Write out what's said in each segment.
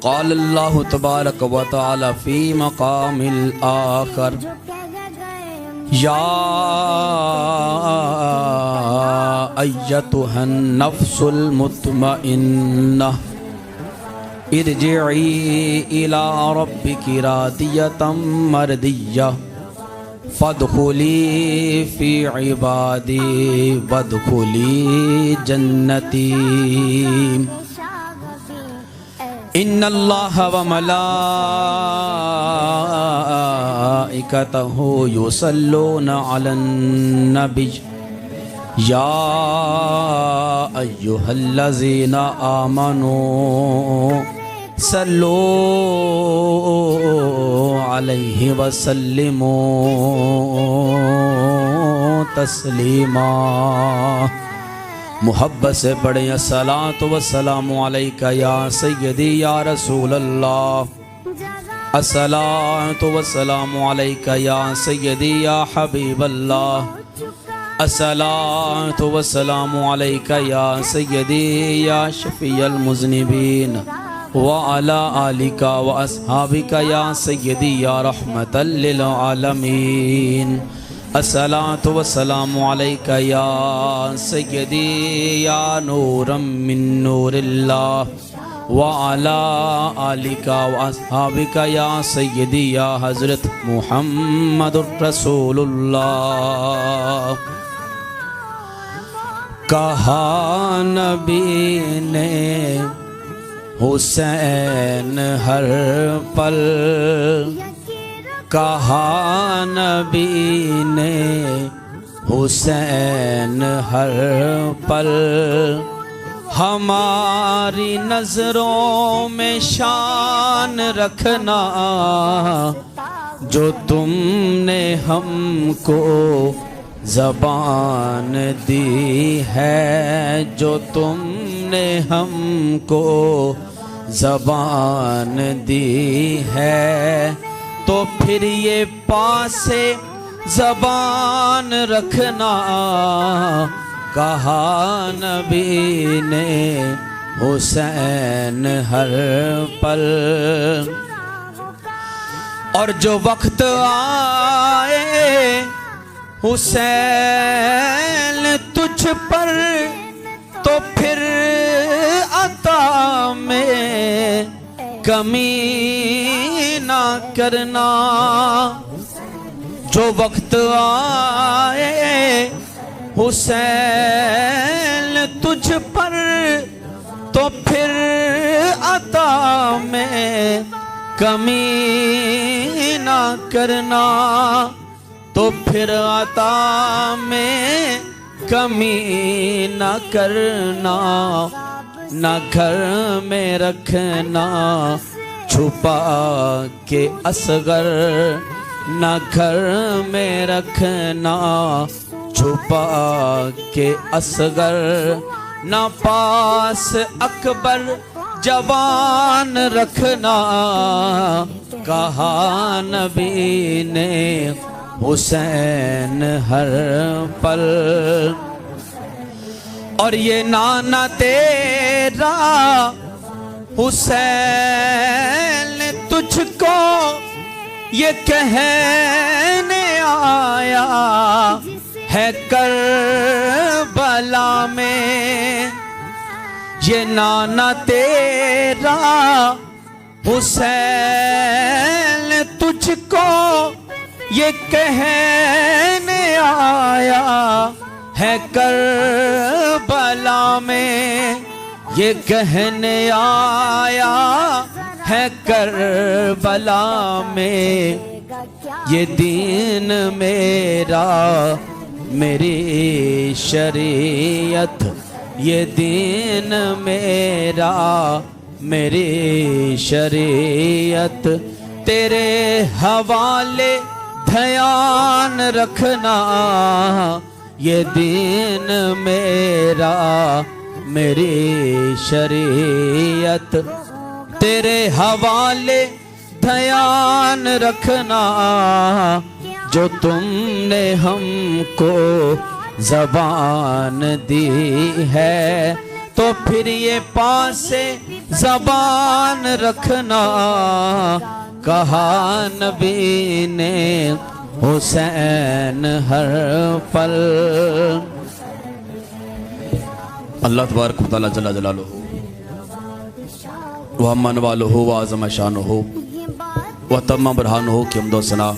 قال اللہ تبارک و تعالی فی مقام الآخر یا ایتها النفس المطمئنہ ارجعی الی ربک راضیۃ مرضیہ فادخلی فی عبادی وادخلی جنتی ان اللہ وملائکتہ یصلون علی النبی یا ایہا الذین آمنوا صلو علیہ وسلموا تسلیما۔ محبت سے پڑھیں الصلاۃ والسلام علیکہ یا سیدی یا رسول اللہ، الصلاۃ والسلام علیکہ یا سیدی یا حبیب اللہ، الصلاۃ والسلام علیکہ یا سیدی یا شفیع المذنبین وعلی آلک واصحابک یا سیدی یا رحمۃ للعالمین، الصلاۃ والسلام علیکہ یا سیدی یا نورا من نور اللہ وعلی آلک واصحابک یا سیدی یا حضرت محمد رسول اللہ۔ کہا نبی نے حسین ہر پل، کہا نبی نے حسین ہر پل، ہماری نظروں میں شان رکھنا جو تم نے ہم کو زبان دی ہے، جو تم نے ہم کو زبان دی ہے، تو پھر یہ پاسے زبان رکھنا، کہا نبی نے حسین ہر پل۔ اور جو وقت آئے حسین تجھ پر، تو پھر عطا میں کمی نہ کرنا، جو وقت آئے حسین تجھ پر، تو پھر عطا میں کمی نہ کرنا، تو پھر عطا میں کمی نہ کرنا، نہ گھر میں رکھنا چھپا کے اصغر، نہ گھر میں رکھنا چھپا کے اصغر، نہ پاس اکبر جوان رکھنا، کہا نبی نے حسین ہر پل۔ اور یہ نانا تیرا حسین تجھ کو یہ کہنے آیا ہے کربلا میں، یہ نانا تیرا حسین تجھ کو یہ کہنے آیا ہے کربلا میں، یہ کہنے آیا ہے کربلا میں، یہ دین میرا میری شریعت، یہ دین میرا میری شریعت، تیرے حوالے دھیان رکھنا، یہ دین میرا میری شریعت، تیرے حوالے دھیان رکھنا، جو تم نے ہم کو زبان دی ہے، تو پھر یہ پاسے زبان رکھنا کہا نبی نے حسین ہر پل۔ اللہ تبارک و تعالی جل جلالہ وَمَنْ وَالُهُ وَعَظَمَ شَانُهُ وَتَمَّ بُرْحَانُهُ کی حمد و ثنا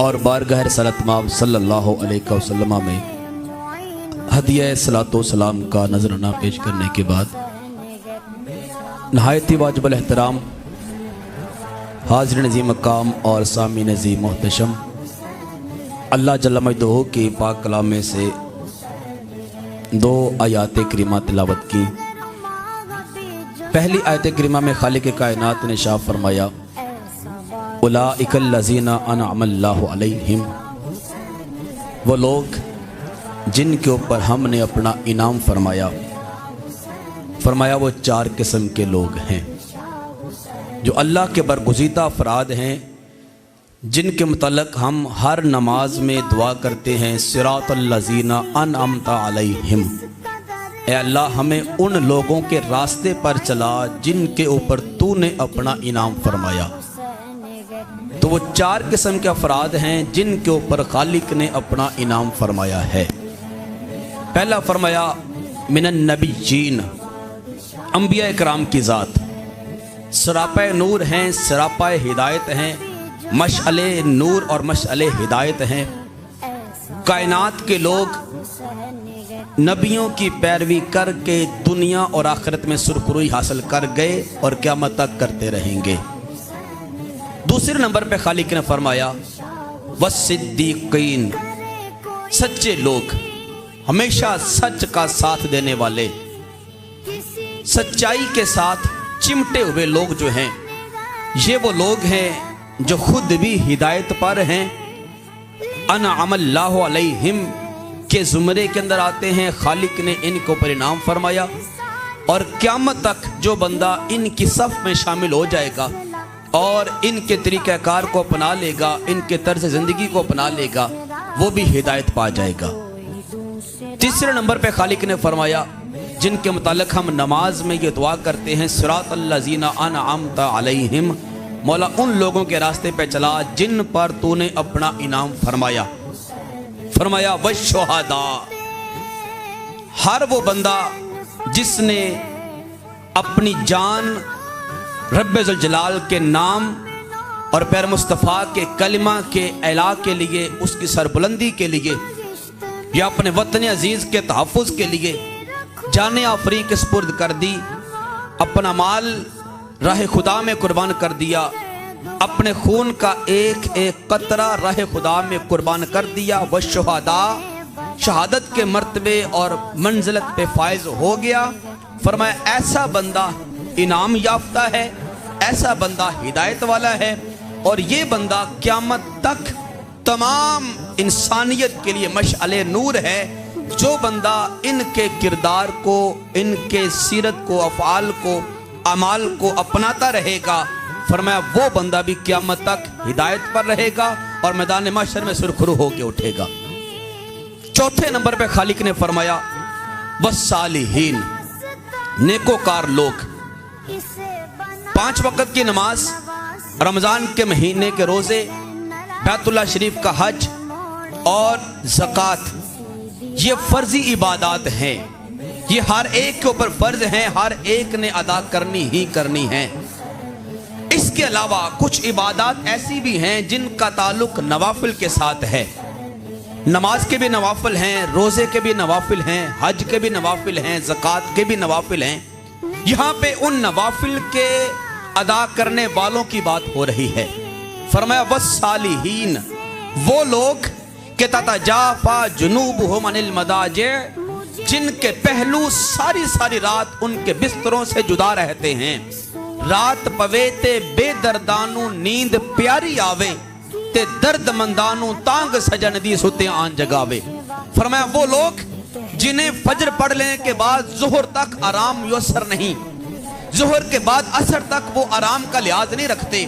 اور بارگاہ رسالت مآب صلی اللہ علیہ وسلم میں ہدیہ صلاۃ و سلام کا نذرانہ پیش کرنے کے بعد نہایت ہی واجب الاحترام حاضرین عظیم مقام اور سامعین عظیم محتشم، اللہ جل مجدہ کی پاک کلام میں سے دو آیات کریمہ تلاوت کی۔ پہلی آیت کریمہ میں خالق کائنات نے ارشاد فرمایا اولئک الذین انعم اللہ علیہم، وہ لوگ جن کے اوپر ہم نے اپنا انعام فرمایا وہ چار قسم کے لوگ ہیں جو اللہ کے برگزیدہ افراد ہیں، جن کے متعلق ہم ہر نماز میں دعا کرتے ہیں صراط الذین انعمت علیہم، اے اللہ ہمیں ان لوگوں کے راستے پر چلا جن کے اوپر تو نے اپنا انعام فرمایا۔ تو وہ چار قسم کے افراد ہیں جن کے اوپر خالق نے اپنا انعام فرمایا ہے۔ پہلا فرمایا من النبیین، انبیاء اکرام کی ذات سراپہ نور ہیں، سراپہ ہدایت ہیں، مشعل نور اور مشعل ہدایت ہیں۔ کائنات کے لوگ نبیوں کی پیروی کر کے دنیا اور آخرت میں سرخروئی حاصل کر گئے اور قیامت تک کرتے رہیں گے۔ دوسرے نمبر پہ خالق نے فرمایا والصدیقین، سچے لوگ، ہمیشہ سچ کا ساتھ دینے والے، سچائی کے ساتھ چمٹے ہوئے لوگ جو ہیں، یہ وہ لوگ ہیں جو خود بھی ہدایت پر ہیں، انعم اللہ علیہم کے زمرے کے اندر آتے ہیں۔ خالق نے ان کو پر انعام فرمایا اور قیامت تک جو بندہ ان کی صف میں شامل ہو جائے گا اور ان کے طریقہ کار کو اپنا لے گا، ان کے طرز زندگی کو اپنا لے گا، وہ بھی ہدایت پا جائے گا۔ تیسرے نمبر پہ خالق نے فرمایا جن کے متعلق ہم نماز میں یہ دعا کرتے ہیں صراط الذین انعمت علیہم، مولا ان لوگوں کے راستے پہ چلا جن پر تو نے اپنا انعام فرمایا۔ فرمایا والشہداء، ہر وہ بندہ جس نے اپنی جان رب ذوالجلال کے نام اور پیر مصطفیٰ کے کلمہ کے اعلیٰ کے لیے، اس کی سربلندی کے لیے یا اپنے وطن عزیز کے تحفظ کے لیے جان آفرین کے سپرد کر دی، اپنا مال راہ خدا میں قربان کر دیا، اپنے خون کا ایک ایک قطرہ راہ خدا میں قربان کر دیا، والشہداء، شہادت کے مرتبے اور منزلت پہ فائز ہو گیا۔ فرمایا ایسا بندہ انعام یافتہ ہے، ایسا بندہ ہدایت والا ہے، اور یہ بندہ قیامت تک تمام انسانیت کے لیے مشعل نور ہے۔ جو بندہ ان کے کردار کو، ان کے سیرت کو، افعال کو، اعمال کو اپناتا رہے گا، فرمایا وہ بندہ بھی قیامت تک ہدایت پر رہے گا اور میدان محشر میں سرخرو ہو کے اٹھے گا۔ چوتھے نمبر پہ خالق نے فرمایا والصالحین، نیکوکار لوگ، 5 وقت کی نماز، رمضان کے مہینے کے روزے، بیت اللہ شریف کا حج اور زکوٰۃ، یہ فرضی عبادات ہیں، یہ ہر ایک کے اوپر فرض ہیں، ہر ایک نے ادا کرنی ہی کرنی ہیں۔ اس کے علاوہ کچھ عبادات ایسی بھی ہیں جن کا تعلق نوافل کے ساتھ ہے۔ نماز کے بھی نوافل ہیں، روزے کے بھی نوافل ہیں، حج کے بھی نوافل ہیں، زکوٰۃ کے بھی نوافل ہیں۔ یہاں پہ ان نوافل کے ادا کرنے والوں کی بات ہو رہی ہے۔ فرمایا والصالحین، وہ لوگ کہ تتجافا جنوبہم عن المضاجع، جن کے پہلو ساری رات ان کے بستروں سے جدا رہتے ہیں۔ رات پوے تے بے دردانو نیند پیاری آوے، تے درد مندانو تانگ سجن دی ستے آن جگاوے۔ فرمایا وہ لوگ جنہیں فجر پڑھ لینے کے بعد ظہر تک آرام میسر نہیں، ظہر کے بعد عصر تک وہ آرام کا لحاظ نہیں رکھتے،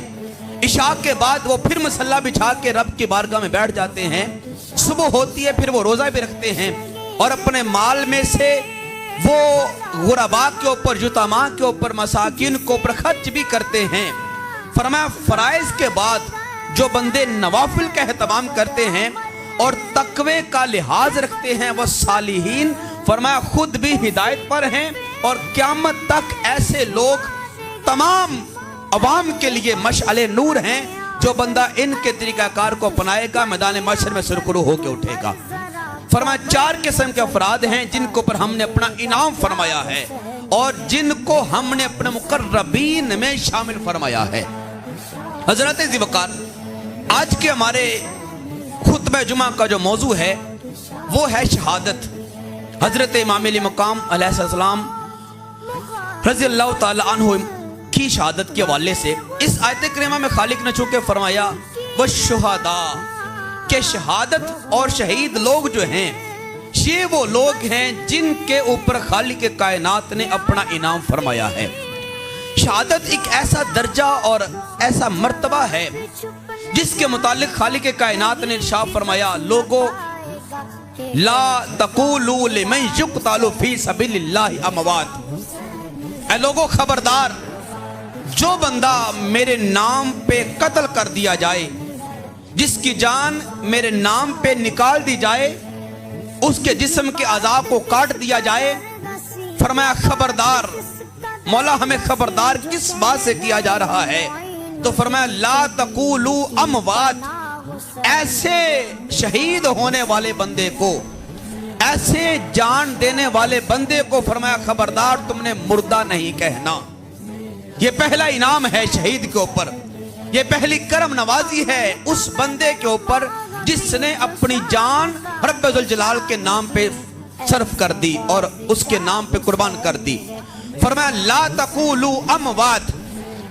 عشاء کے بعد وہ پھر مصلی بچھا کے رب کی بارگاہ میں بیٹھ جاتے ہیں، صبح ہوتی ہے پھر وہ روزہ بھی رکھتے ہیں، اور اپنے مال میں سے वो गुरबा के ऊपर, युतमा के ऊपर, मसाकिन के ऊपर खर्च भी करते हैं। फरमाया फराइज के बाद जो बंदे नवाफिल का एहतमाम करते हैं और तकवे का लिहाज रखते हैं वो सालिहीन, फरमाया खुद भी हिदायत पर हैं और क़यामत तक ऐसे लोग तमाम अवाम के लिए मशअले नूर हैं। जो बंदा इनके तरीक़ाकार को अपनाएगा मैदान महशर में सुरखरू होकर उठेगा। फरमाया 4 किस्म के अफराद हैं जिनको पर हमने अपना इनाम फरमाया है और जिनको हमने अपने मुकर्रबीन में शामिल फरमाया है। हजरत ज़िवकार, आज के हमारे खुतबा जुमा का जो मौजू है वो है शहादत। हजरत इमाम अली मकाम अलैहिस्सलाम रज़ियल्लाहु ताला अन्हु की शहादत के हवाले से इस आयत करीमा में खालिक ने चूंकि फरमाया वो शुहदा के शहादत और शहीद लोग जो हैं ये वो लोग हैं जिनके ऊपर खालिक कायनात ने अपना इनाम फरमाया है। शहादत एक ऐसा दर्जा और ऐसा मर्तबा है जिसके मुतालिक खालिक कायनात ने इरशाद फरमाया, लोगो ला तक़ूलू लिमन युक़तलु फी सबीलिल्लाहि अमवात। ऐ लोगो खबरदार, जो बंदा मेरे नाम पे कत्ल कर दिया जाए, जिसकी जान मेरे नाम पे निकाल दी जाए, उसके जिस्म के अज़ा को काट दिया जाए, फरमाया खबरदार। मौला हमें खबरदार किस बात से किया जा रहा है? तो फरमाया ला तक़ूलू अमवात। ऐसे शहीद होने वाले बंदे को, ऐसे जान देने वाले बंदे को फरमाया खबरदार तुमने मुर्दा नहीं कहना। ये पहला इनाम है शहीद के ऊपर, ये पहली करम नवाजी है उस बंदे के ऊपर जिसने अपनी जान रब्बुल जलाल के नाम पे सर्फ कर दी और उसके नाम पे कुर्बान कर दी। फरमाया ला तक़ूलू अमवात,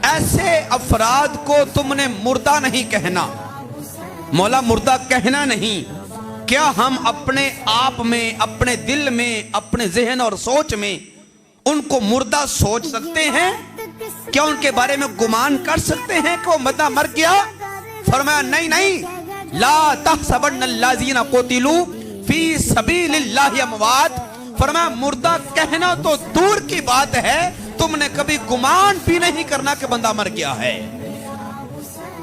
ऐसे अफराद को तुमने मुर्दा नहीं कहना। मौला मुर्दा कहना नहीं, क्या हम अपने आप में, अपने दिल में, अपने ज़हन और सोच में उनको मुर्दा सोच सकते हैं? क्या उनके बारे में गुमान कर सकते हैं कि वो बंदा मर गया? फरमाया नहीं नहीं, ला तहसबन्नल्लाज़ीना क़ुतिलू फी सबीलिल्लाहि अमवात। फरमाया मुर्दा कहना तो दूर की बात है, तुमने कभी गुमान भी नहीं करना कि बंदा मर गया है।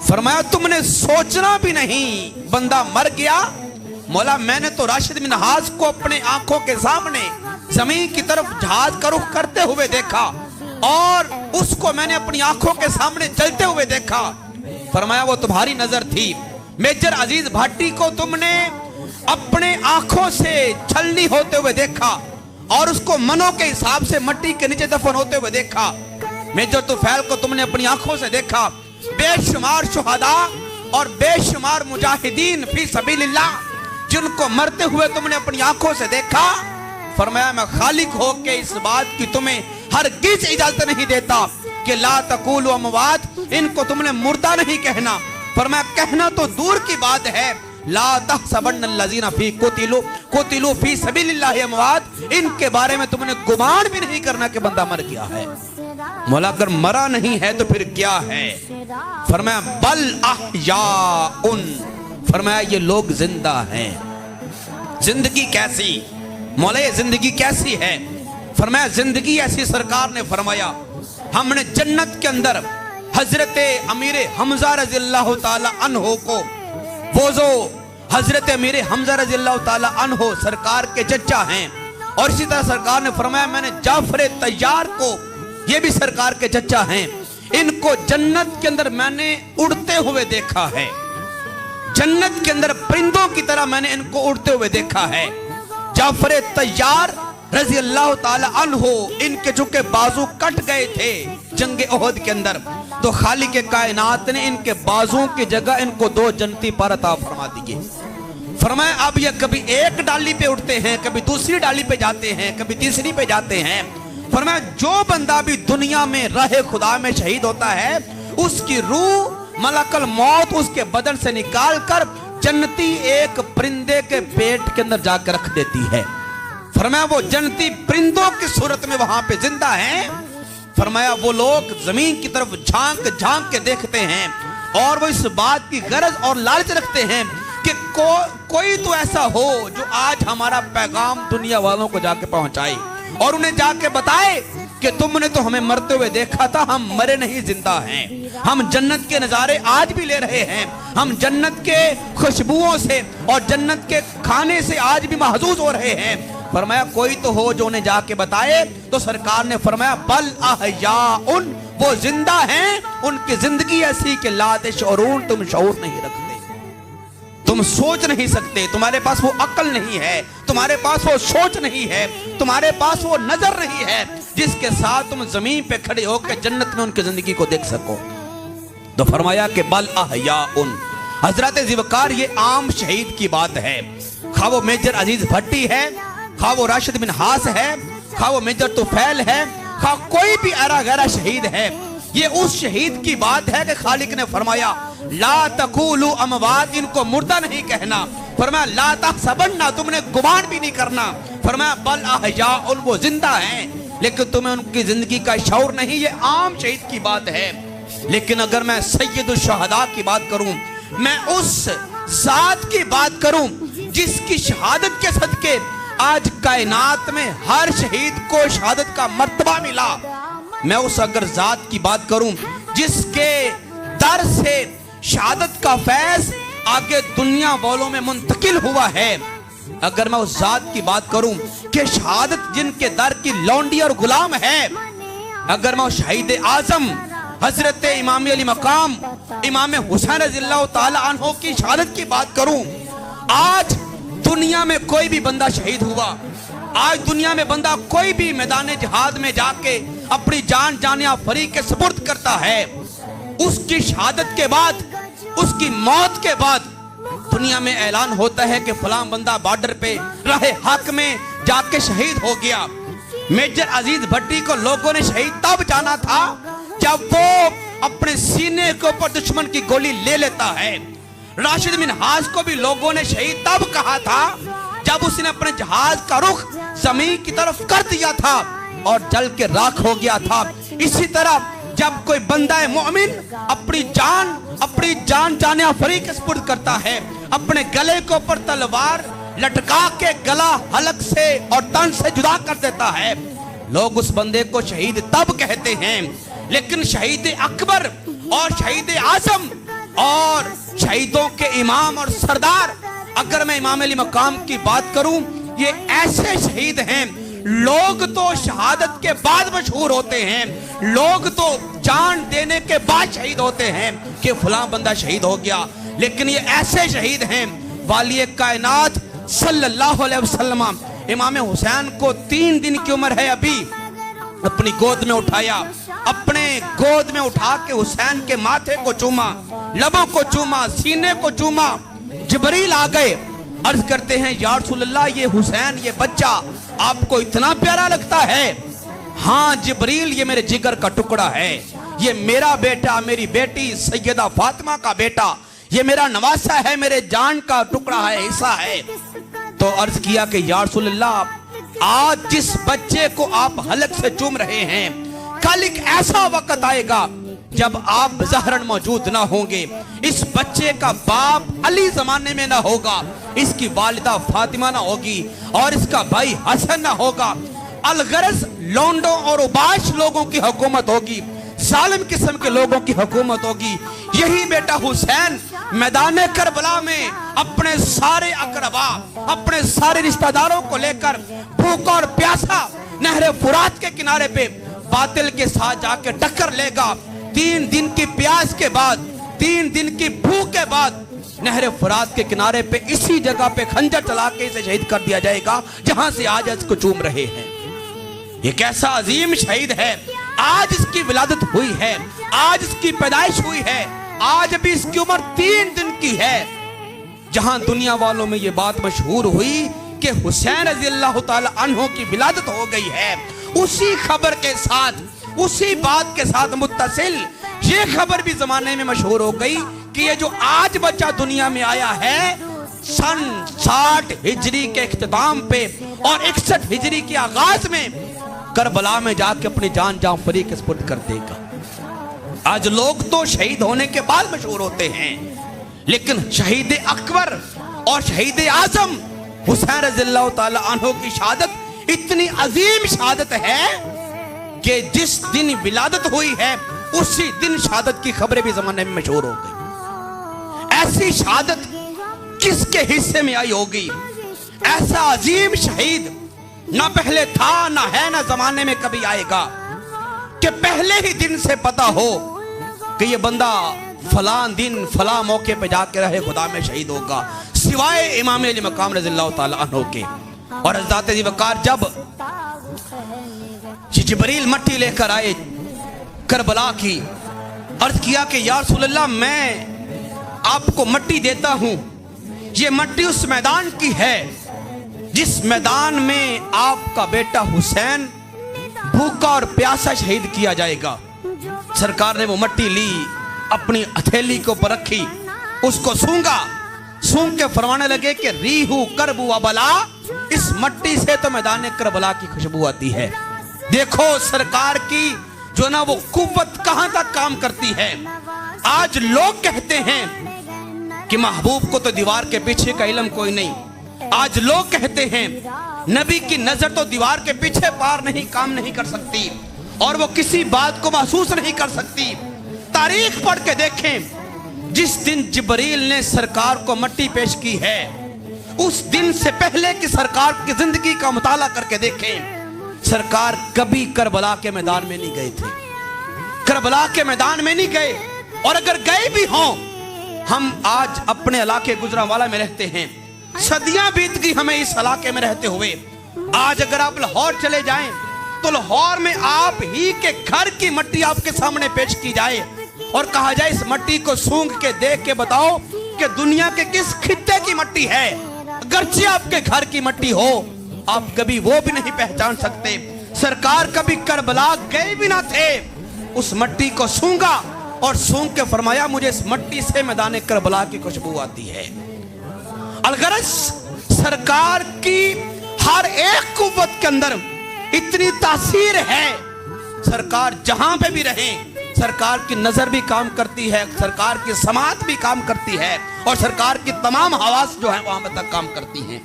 फरमाया तुमने सोचना भी नहीं बंदा मर गया। मौला मैंने तो राशिद बिन हास को अपने आंखों के सामने जमीन की तरफ जहाज का रुख करते हुए देखा और उसको मैंने अपनी आंखों के सामने चलते हुए देखा। फरमाया वो तुम्हारी नजर थी। मेजर अजीज भाटी को तुमने अपने आंखों से छलनी होते हुए देखा और उसको मनों के हिसाब से मिट्टी के नीचे दफन होते हुए देखा। मेजर तुफैल को तुमने अपनी आंखों से देखा। बेशुमार शुहदा और बेशुमार मुजाहिदीन फी सबीलिल्लाह जिनको मरते हुए तुमने अपनी आंखों से देखा। फरमाया मैं खालिक हो के इस बात की तुम्हें हरगिज़ इजाजत नहीं देता कि ला तक़ूलू अमवात, इनको तुमने मुर्दा नहीं कहना। फरमाया कहना तो दूर की बात है, ला तहसबन्नल्लाज़ीना फी क़ुतिलू फी सबीलिल्लाहि अमवात, इनके बारे में तुमने गुमान भी नहीं करना कि बंदा मर गया है। मौला अगर मरा नहीं है तो फिर क्या है? फरमाया बल अहयाउन, फरमाया ये लोग जिंदा हैं। जिंदगी कैसी? मौला ये जिंदगी कैसी है? फरमाया जिंदगी ऐसी, सरकार ने फरमाया हमने जन्नत के अंदर हजरत अमीर हमजा रज़ियल्लाहु ताला अन्हो को, वो जो हजरत अमीर हमजा रज़ियल्लाहु ताला अन्हो सरकार के चचा हैं, और इसी तरह सरकार ने फरमाया मैंने जाफर तैयार को, ये भी सरकार के चचा हैं, इनको जन्नत के अंदर मैंने उड़ते हुए देखा है। जन्नत के अंदर परिंदों की तरह मैंने इनको उड़ते हुए देखा है। जाफर तैयार रज़ी अल्लाह ताला अन्हो, इनके चूंकि बाजू कट गए थे जंगे ओहद के अंदर, तो खालिक कायनात ने इनके बाजुओं की जगह इनको 2 जन्नती पर अता फरमा दिए। फरमाया अब ये कभी एक डाली पे उठते हैं, कभी दूसरी डाली पे जाते हैं, कभी तीसरी पे जाते हैं। फरमाया जो बंदा भी दुनिया में राहे खुदा में शहीद होता है, उसकी रूह मलकल मौत उसके बदन से निकाल कर जन्नती एक परिंदे के पेट के अंदर जाकर रख देती है। फरमाया वो जन्नती परिंदों की सूरत में वहां पे जिंदा हैं। फरमाया वो लोग जमीन की तरफ झांक झांक के देखते हैं और वो इस बात की गरज और लालच रखते हैं कि कोई तो ऐसा हो जो आज हमारा पैगाम दुनिया वालों को जाके पहुंचाए। اور انہیں جا کے بتائے کہ تم نے تو ہمیں مرتے ہوئے دیکھا تھا، ہم مرے نہیں زندہ ہیں، ہم جنت کے نظارے آج بھی لے رہے ہیں، ہم جنت کے خوشبوؤں سے اور جنت کے کھانے سے آج بھی محظوظ ہو رہے ہیں۔ فرمایا کوئی تو ہو جو انہیں جا کے بتائے، تو سرکار نے فرمایا بل احیاء، وہ زندہ ہیں، ان کی زندگی ایسی کہ لا تشعرون، تم شعور نہیں رکھتے، تم سوچ نہیں سکتے، تمہارے پاس وہ عقل نہیں ہے، تمہارے پاس وہ سوچ نہیں ہے، تمہارے پاس وہ نظر نہیں ہے جس کے ساتھ تم زمین پہ کھڑے ہو کے جنت میں ان کی زندگی کو دیکھ سکو۔ تو فرمایا کہ بل احیاء، حضرت ذوالفقار یہ عام شہید کی بات ہے، خواہ وہ میجر عزیز بھٹی ہے، خواہ وہ راشد بن ہاس ہے، خواہ وہ میجر طفیل ہے، خواہ کوئی بھی ایرا غیرہ شہید ہے، یہ اس شہید کی بات ہے کہ خالق نے فرمایا لا تقولوا اموات، ان کو مردہ نہیں کہنا، فرمایا لا تحسبن، تم نے گمان بھی نہیں کرنا، فرمایا بل احیاء، وہ زندہ ہیں لیکن تمہیں ان کی زندگی کا شعور نہیں، یہ عام شہید کی بات ہے۔ لیکن اگر میں سید الشہداء کی بات کروں، میں اس ذات کی بات کروں جس کی شہادت کے صدقے آج کائنات میں ہر شہید کو شہادت کا مرتبہ ملا، میں اس اگر ذات کی بات کروں جس کے در سے شہادت کا فیض آگے دنیا والوں میں منتقل ہوا ہے، اگر میں اس ذات کی بات کروں کہ شہادت جن کے در کی لونڈی اور غلام ہے، اگر میں اس شہید اعظم حضرت امام علی مقام امام حسین رضی اللہ تعالی عنہ کی شہادت کی بات کروں، آج دنیا میں کوئی بھی بندہ شہید ہوا، آج دنیا میں بندہ کوئی بھی میدان جہاد میں جا کے اپنی جان جانیہ فریق کے سپرد کرتا ہے، اس کی شہادت کے بعد، اس کی موت کے بعد دنیا میں اعلان ہوتا ہے کہ فلاں بندہ بارڈر پہ راہ حق میں جا کے شہید ہو گیا۔ میجر عزیز بھٹی کو لوگوں نے شہید تب جانا تھا جب وہ اپنے سینے کے اوپر دشمن کی گولی لے لیتا ہے۔ راشد بن ہاس کو بھی لوگوں نے شہید تب کہا تھا جب اس نے اپنے جہاز کا رخ زمین کی طرف کر دیا تھا اور جل کے راکھ ہو گیا تھا۔ اسی طرح جب کوئی بندہ مومن اپنی جان جانیہ فریق سپرد کرتا ہے، اپنے گلے کے اوپر تلوار لٹکا کے گلا حلق سے اور تن سے جدا کر دیتا ہے، لوگ اس بندے کو شہید تب کہتے ہیں۔ لیکن شہید اکبر اور شہید اعظم اور شہیدوں کے امام اور سردار، اگر میں امام علی مقام کی بات کروں، یہ ایسے شہید ہیں، لوگ تو شہادت کے بعد مشہور ہوتے ہیں، لوگ تو جان دینے کے بعد شہید ہوتے ہیں کہ فلاں بندہ شہید ہو گیا، لیکن یہ ایسے شہید ہیں، والی کائنات صلی اللہ علیہ وسلم امام حسین کو 3 دن کی عمر ہے، ابھی اپنی گود میں اٹھایا، اپنے گود میں اٹھا کے حسین کے ماتھے کو چوما، لبوں کو چوما، سینے کو چوما، جبریل آ گئے، عرض کرتے ہیں یا رسول اللہ یہ حسین یہ بچہ آپ کو اتنا پیارا لگتا ہے؟ ہاں جبریل یہ میرے جگر کا ٹکڑا ہے، یہ میرا بیٹا، میری بیٹی سیدہ فاطمہ کا بیٹا، یہ میرا نواسہ ہے، میرے جان کا ٹکڑا ہے، حصہ ہے۔ تو عرض کیا کہ یا رسول اللہ آج جس بچے کو آپ حلق سے چوم رہے ہیں، کل ایک ایسا وقت آئے گا جب آپ ظاہراً موجود نہ ہوں گے، اس بچے کا باپ علی زمانے میں نہ ہوگا، اس کی والدہ فاطمہ نہ ہوگی اور اس کا بھائی حسن نہ ہوگا، الغرض لونڈوں اور اوباش لوگوں کی حکومت ہوگی، ظالم قسم کے لوگوں کی حکومت ہوگی۔ یہی بیٹا حسین میدان کربلا میں اپنے سارے اقربا، اپنے سارے رشتہ داروں کو لے کر بھوکا اور پیاسا نہر فرات کے کنارے پہ باطل کے ساتھ جا کے ٹکر لے گا۔ 3 دن کی پیاس کے بعد، 3 دن کی بھوک کے بعد نہر فرات کے کنارے پہ اسی جگہ پہ خنجر چلا کے اسے شہید کر دیا جائے گا جہاں سے آج اس کو چوم رہے ہیں۔ یہ کیسا عظیم شہید ہے، آج اس کی ولادت ہوئی ہے، آج اس کی پیدائش ہوئی ہے، آج بھی اس کی عمر 3 دن کی ہے۔ جہاں دنیا والوں میں یہ بات مشہور ہوئی کہ حسین رضی اللہ تعالی عنہ کی ولادت ہو گئی ہے، اسی خبر کے ساتھ، اسی بات کے ساتھ متصل یہ خبر بھی زمانے میں مشہور ہو گئی کہ یہ جو آج بچہ دنیا میں آیا ہے سن 60 ہجری کے اختتام پہ اور 61 ہجری کے آغاز میں کربلا میں جا کے اپنی جان فریق کے سپرد کر دے گا۔ آج لوگ تو شہید ہونے کے بعد مشہور ہوتے ہیں، لیکن شہید اکبر اور شہید اعظم حسین رضی اللہ تعالی عنہ کی شہادت इतनी अजीम शहादत है कि जिस दिन विलादत हुई है उसी दिन शहादत की खबरें भी जमाने में मशहूर हो गई। ऐसी शहादत किसके हिस्से में आई होगी? ऐसा अजीम शहीद ना पहले था, ना है, ना जमाने में कभी आएगा कि पहले ही दिन से पता हो कि ये बंदा फलां दिन फलां मौके पे जाके रहे खुदा में शहीद होगा, सिवाय इमाम अली मकाम रज़ियल्लाहु ताला अन्हु के। और हज़रत अबू बकर जब जिब्रील मट्टी लेकर आए करबला की, अर्ज किया कि या रसूलल्लाह मैं आपको मट्टी देता हूं, ये मट्टी उस मैदान की है जिस मैदान में आपका बेटा हुसैन भूखा और प्यासा शहीद किया जाएगा। सरकार ने वो मट्टी ली, अपनी हथेली के ऊपर रखी, उसको सूंघा, सूंघ के फरमाने लगे कि रीहू करबू अबला, इस मट्टी से तो मैदान करबला की खुशबू आती है। देखो सरकार की जो ना वो कुव्वत कहां तक काम करती है। आज लोग कहते हैं कि महबूब को तो दीवार के पीछे का इल्म कोई नहीं। आज लोग कहते हैं नबी की नजर तो दीवार के पीछे पार नहीं, काम नहीं कर सकती और वो किसी बात को महसूस नहीं कर सकती। तारीख पढ़ के देखें, जिस दिन जिब्रील ने सरकार को मट्टी पेश की है उस दिन से पहले की सरकार की जिंदगी का मुताला करके देखें, सरकार कभी करबला के मैदान में नहीं गए थे, करबला के मैदान में नहीं गए। और अगर गए भी हों, हम आज अपने इलाके गुजरांवाला में रहते हैं, सदियां बीत गई हमें इस इलाके में रहते हुए। आज अगर आप लाहौर चले जाएं तो लाहौर में आप ही के घर की मट्टी आपके सामने पेश की जाए और कहा जाए इस मट्टी को सूंघ के देख के बताओ कि दुनिया के किस खित्ते की मट्टी है। अगरचे आपके घर की मट्टी हो, आप कभी वो भी नहीं पहचान सकते। सरकार कभी करबला गए भी ना थे, उस मट्टी को सूंघा और सूंघ के फरमाया मुझे इस मट्टी से मैदान करबला की खुशबू आती है। अलगरज सरकार की हर एक कुव्वत के अंदर इतनी तासीर है, सरकार जहां पे भी रहे सरकार की नजर भी काम करती है, सरकार की समात भी काम करती है और सरकार की तमाम हवास जो है वहां तक काम करती हैं।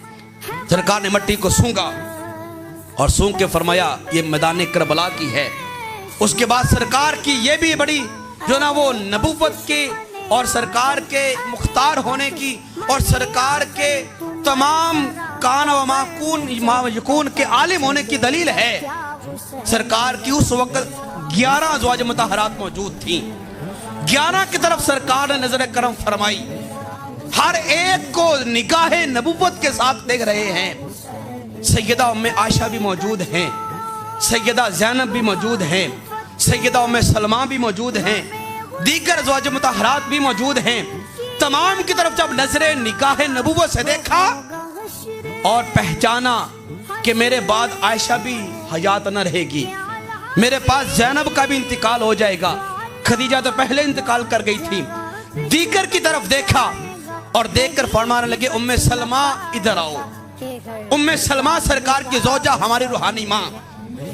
सरकार ने मट्टी को सूंघा और सूंघ के फरमाया ये मैदान करबला की है। उसके बाद सरकार की ये भी बड़ी जो ना वो नबूवत के और सरकार के मुख्तार होने की और सरकार के तमाम कान व माकून के आलिम होने की दलील है। सरकार की उस वक्त 11 अज़वाज मुतहरात मौजूद थी, 11 की तरफ सरकार ने नजर करम फरमाई, हर एक को निगाहे नबूवत के साथ देख रहे हैं। सैयदा उम्मे आयशा भी मौजूद हैं, सैयदा ज़ैनब भी मौजूद हैं, सैयदा उम्मे सलमा भी मौजूद हैं, दीगर अज़वाज मुतहरात भी मौजूद हैं। तमाम की तरफ जब नजरे निगाहे नबूवत से देखा और पहचाना कि मेरे बाद आयशा भी हयात न रहेगी, मेरे पास ज़ैनब का भी इंतकाल हो जाएगा, खदीजा तो पहले इंतकाल कर गई थी। दीगर की तरफ देखा और देखकर फरमाने लगे उम्मे सलमा इधर आओ। उम्मे सलमा सरकार की ज़ौजा हमारी रूहानी माँ,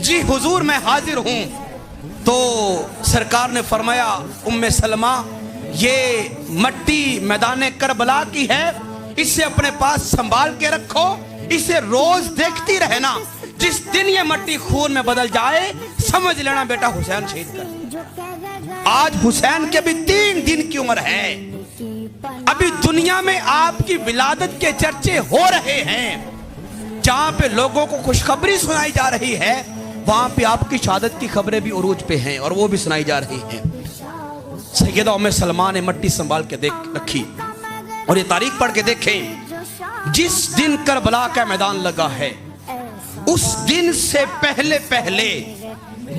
जी हुजूर मैं हाजिर हूँ। तो सरकार ने फरमाया उम्मे सलमा ये मट्टी मैदान करबला की है, इसे अपने पास संभाल के रखो, इसे रोज देखती रहना, जिस दिन ये मट्टी खून में बदल जाए समझ लेना बेटा हुसैन शहीद कर। आज हुसैन के भी 3 दिन की उम्र है, अभी दुनिया में आपकी विलादत के चर्चे हो रहे हैं। जहां पे लोगों को खुशखबरी सुनाई जा रही है वहां पे आपकी शहादत की खबरें भी उरूज पे हैं और वो भी सुनाई जा रही हैं। सैयदा उम्मे सलमा ने मट्टी संभाल के देख रखी और ये तारीख पढ़ के देखें, जिस दिन करबला का मैदान लगा है उस दिन से पहले पहले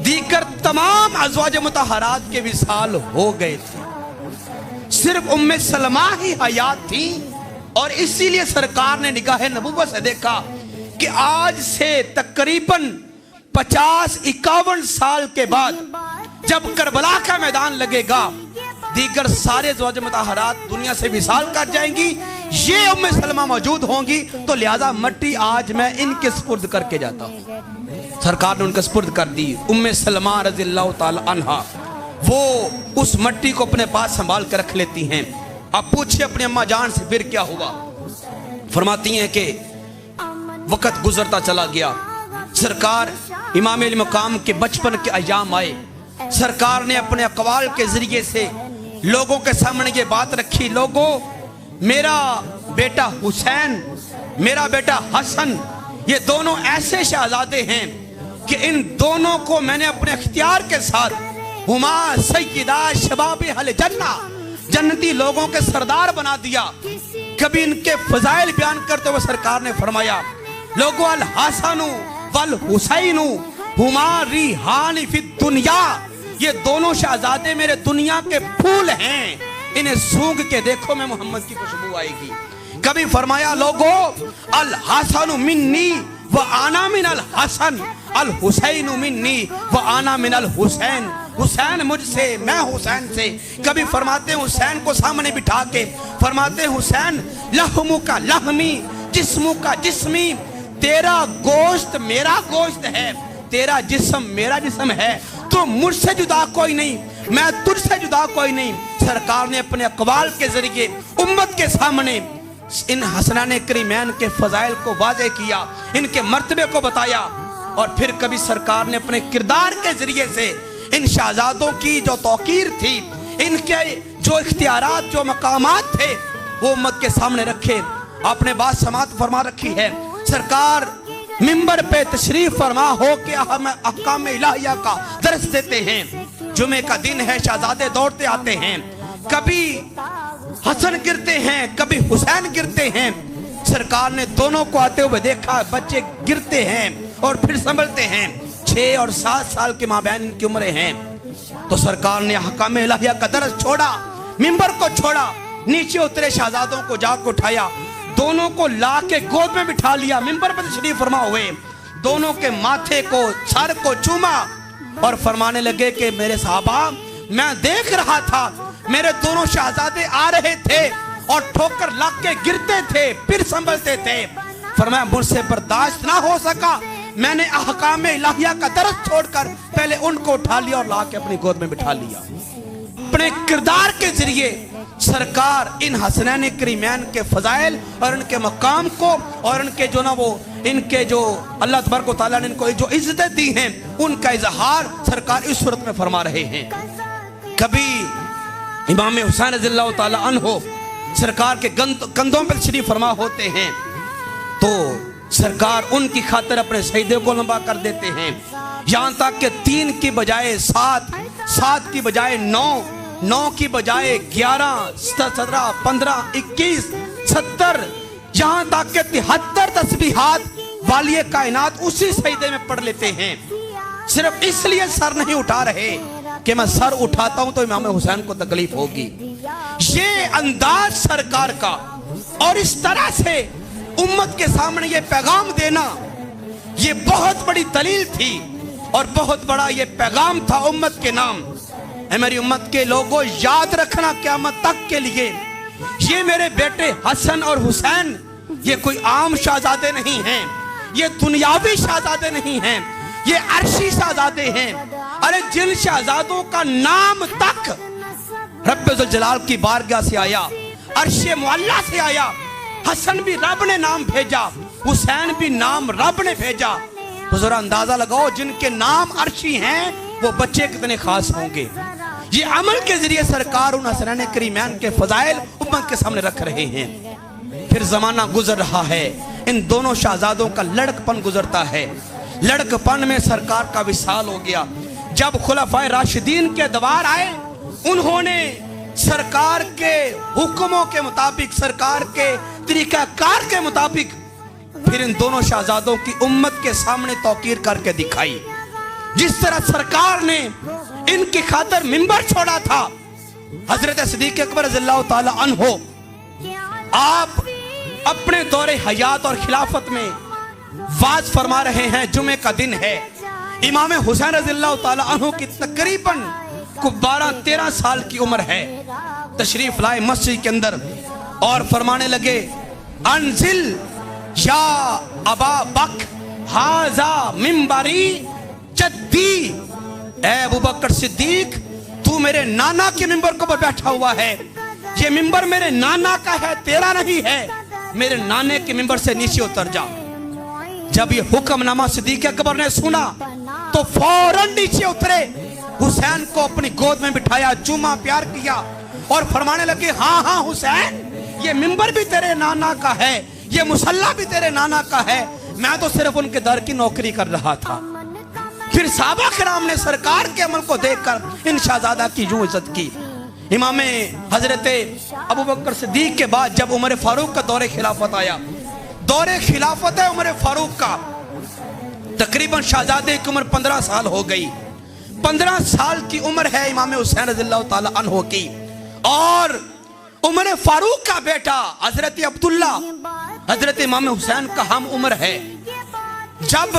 दीगर तमाम अज़वाज मुतहरात के विसाल हो गए थे, सिर्फ उम्मे सलमा ही हयात थी। और इसीलिए सरकार ने निगाहे नबूवत से देखा कि आज से तकरीबन 50-51 साल के बाद जब करबला का मैदान लगेगा दीगर सारे ज़वाज मुतहरात दुनिया से विसाल कर जाएंगी, ये उम्मे सलमा मौजूद होंगी, तो लिहाजा मट्टी आज मैं इनके सुपुर्द करके जाता हूँ। सरकार ने उनके सुपुर्द कर दी। उम्मे सलमा रज़ियल्लाहु ताला अन्हा वो उस मट्टी को अपने पास संभाल कर रख लेती हैं। अब पूछिए अपनी अम्मा जान से फिर क्या हुआ। फरमाती हैं कि वक्त गुजरता चला गया, سرکار امام علی مقام کے بچپن کے ایام آئے، سرکار نے اپنے اقوال کے ذریعے سے لوگوں کے سامنے یہ بات رکھی، لوگوں میرا بیٹا حسین، میرا بیٹا حسن، یہ دونوں ایسے شہزادے ہیں کہ ان دونوں کو میں نے اپنے اختیار کے ساتھ ہما سیدہ شباب اہل جنہ، جنتی لوگوں کے سردار بنا دیا۔ کبھی ان کے فضائل بیان کرتے ہوئے سرکار نے فرمایا، لوگوں الحسن والحسین ہما ریحان فی الدنیا، یہ دونوں شہزادے میرے دنیا کے پھول ہیں، انہیں سونگھ کے دیکھو میں محمد کی خوشبو آئے گی۔ کبھی فرمایا، لوگوں الحسن منی وانا من الحسن، الحسین منی وانا من الحسین، حسین مجھ سے میں حسین سے۔ کبھی فرماتے ہیں حسین کو سامنے بٹھا کے، فرماتے ہیں حسین لحمو کا لحمی جسمو کا جسمی، تیرا گوشت میرا گوشت ہے، تیرا جسم میرا جسم ہے، تو مجھ سے جدا کوئی نہیں، میں تجھ سے جدا کوئی نہیں۔ سرکار نے اپنے اقوال کے ذریعے امت کے سامنے ان حسنین کریمین کے فضائل کو واضح کیا، ان کے مرتبے کو بتایا، اور پھر کبھی سرکار نے اپنے کردار کے ذریعے سے ان شہزادوں کی جو توقیر تھی، ان کے جو اختیارات جو مقامات تھے وہ امت کے سامنے رکھے۔ آپ نے بات سماعت فرما رکھی ہے، سرکار منبر پہ تشریف فرما ہو کے احکام الہیہ کا درس دیتے ہیں، جمعہ کا دن ہے، شہزادے دوڑتے آتے ہیں، کبھی حسن گرتے ہیں کبھی حسین گرتے ہیں۔ سرکار نے دونوں کو آتے ہوئے دیکھا، بچے گرتے ہیں اور پھر سنبھلتے ہیں، 6 اور 7 سال کے مابین ان کی عمریں ہیں۔ تو سرکار نے احکام الہیہ کا درس چھوڑا، منبر کو چھوڑا، نیچے اترے، شہزادوں کو جا کے اٹھایا، دونوں کو لا کے گود میں بٹھا لیا، منبر پر تشریف فرما ہوئے، دونوں کے ماتھے کو سر کو چوما اور فرمانے لگے کہ میرے صحابہ، میں دیکھ رہا تھا میرے دونوں شہزادے آ رہے تھے اور ٹھوکر لگ کے گرتے تھے پھر سنبھلتے تھے، فرمایا مجھ سے برداشت نہ ہو سکا، میں نے احکام الہیہ کا درس چھوڑ کر پہلے ان کو اٹھا لیا اور لا کے اپنی گود میں بٹھا لیا۔ اپنے کردار کے ذریعے سرکار ان حسنین کریمین کے فضائل اور ان کے مقام کو اور ان کے جو نا وہ ان کے جو اللہ تبارک و تعالیٰ نے ان کو جو عزتیں دی ہیں ان کا اظہار سرکار اس صورت میں فرما رہے ہیں۔ کبھی امام حسین رضی اللہ تعالیٰ عنہ سرکار کے کندھوں پر تشریف فرما ہوتے ہیں تو سرکار ان کی خاطر اپنے سجدے کو لمبا کر دیتے ہیں، یہاں تک کہ 3 کی بجائے 7، 7 کی بجائے 9، 9 کی بجائے 11، 17، 15، 21، 70، یہاں تک کہ 73 تسبیحات والی کائنات اسی سجدے میں پڑھ لیتے ہیں۔ صرف اس لیے سر نہیں اٹھا رہے کہ میں سر اٹھاتا ہوں تو امام حسین کو تکلیف ہوگی، یہ انداز سرکار کا اور اس طرح سے امت کے سامنے یہ پیغام دینا یہ بہت بڑی دلیل تھی اور بہت بڑا یہ پیغام تھا امت کے نام۔ اے میری امت کے لوگوں، یاد رکھنا قیامت تک کے لیے، یہ میرے بیٹے حسن اور حسین یہ کوئی عام شہزادے نہیں ہیں، یہ دنیاوی شہزادے نہیں ہیں، یہ عرشی شہزادے ہیں۔ ارے جن شہزادوں کا نام تک رب ذوالجلال کی بارگاہ سے آیا، عرش معلیٰ سے آیا، حسن بھی رب نے نام بھیجا، حسین بھی نام رب نے بھیجا، تو ذرا اندازہ لگاؤ جن کے نام عرشی ہیں وہ بچے کتنے خاص ہوں گے۔ یہ عمل کے ذریعے سرکار ان حسنین کریمین کے فضائل امت کے سامنے رکھ رہے ہیں۔ پھر زمانہ گزر رہا ہے، ان دونوں شہزادوں کا لڑکپن گزرتا ہے، لڑکپن میں سرکار کا وصال ہو گیا۔ جب خلفائے راشدین کے دوار آئے، انہوں نے سرکار کے حکموں کے مطابق، سرکار کے طریقہ کار کے مطابق پھر ان دونوں شہزادوں کی امت کے سامنے توقیر کر کے دکھائی۔ جس طرح سرکار نے ان کی خاطر منبر چھوڑا تھا، حضرت صدیق اکبر رضی اللہ تعالی عنہ آپ اپنے دور حیات اور خلافت میں واز فرما رہے ہیں، جمعہ کا دن ہے، امام حسین رضی اللہ تعالی عنہ کی تقریباً 12-13 سال کی عمر ہے، تشریف لائے مسجد کے اندر اور فرمانے لگے، انزل یا ابا بکر ھذا منبری جدی، اے ابو بکر صدیق تو میرے نانا کے منبر پر بیٹھا ہوا ہے، یہ منبر میرے نانا کا ہے، تیرا نہیں ہے، میرے نانے کے منبر سے نیچے اتر جا۔ जब ये हुक्मनामा सिद्दीक अकबर ने सुना तो फौरन नीचे उतरे, हुसैन को अपनी गोद में बिठाया, चूमा, प्यार किया और फरमाने लगे, हाँ हाँ हुसैन, ये मिंबर भी तेरे नाना का है, ये मुसल्ला भी तेरे नाना का है, मैं तो सिर्फ उनके दर की नौकरी कर रहा था। फिर सहाबा किराम ने सरकार के अमल को देखकर इन शहजादा की यूं इज्जत की। इमाम हजरत अबू बकर सिद्दीक के बाद जब उमर फारूक का दौरे खिलाफत आया, दौरे खिलाफत है उमर फारूक का, तकरीबन शहजादे की उम्र 15 साल हो गई। 15 साल की उम्र है इमाम हुसैन रज़ियल्लाहु ताला अन्हु की, और उमर फारूक का बेटा हजरत अब्दुल्ला हजरत इमाम हुसैन का हम उम्र है। जब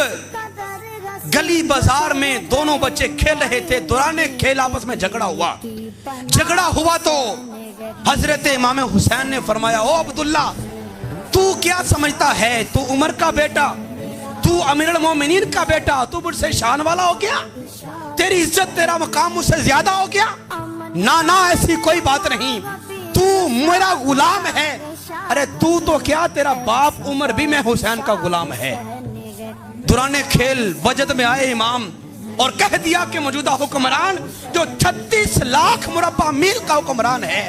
गली बाजार में दोनों बच्चे खेल रहे थे, दौरान खेल आपस में झगड़ा हुआ तो हजरत इमाम हुसैन ने फरमाया, ओ अब्दुल्ला, तू क्या समझता है, तू उमर का बेटा, तू अमीरुल मोमिनीन का बेटा, तू मुझसे शान वाला हो गया, तेरी इज्जत तेरा मकाम मुझसे ज्यादा हो गया? ना ना, ऐसी कोई बात नहीं, तू मेरा गुलाम है। अरे तू तो क्या, तेरा बाप उमर भी मैं हुसैन का गुलाम है। दौरान खेल वजद में आए इमाम और कह दिया कि मौजूदा हुक्मरान जो 36 लाख मुरब्बा मील का हुक्मरान है,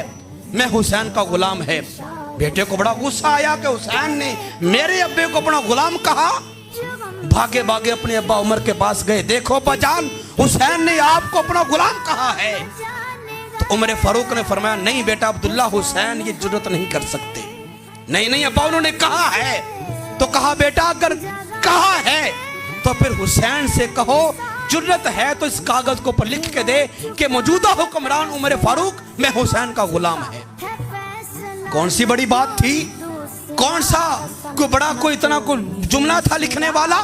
मैं हुसैन का गुलाम है। बेटे को बड़ा गुस्सा आया कि हुसैन ने मेरे अब्बे को अपना गुलाम कहा। भागे भागे अपने अब्बा उमर के पास गए, देखो अब्बा जान, हुसैन ने आपको अपना गुलाम कहा है। तो उमर फारूक ने फरमाया, नहीं बेटा अब्दुल्ला, हुसैन ये जुर्रत नहीं कर सकते। नहीं अब्बा, उन्होंने कहा है। तो कहा, बेटा अगर कहा है तो फिर हुसैन से कहो, जुर्रत है तो इस कागज को पर लिख के दे कि मौजूदा हुक्मरान उमर फारूक मैं हुसैन का गुलाम है। कौन सी बड़ी बात थी, कौन सा कोई बड़ा कोई इतना कोई जुमला था लिखने वाला?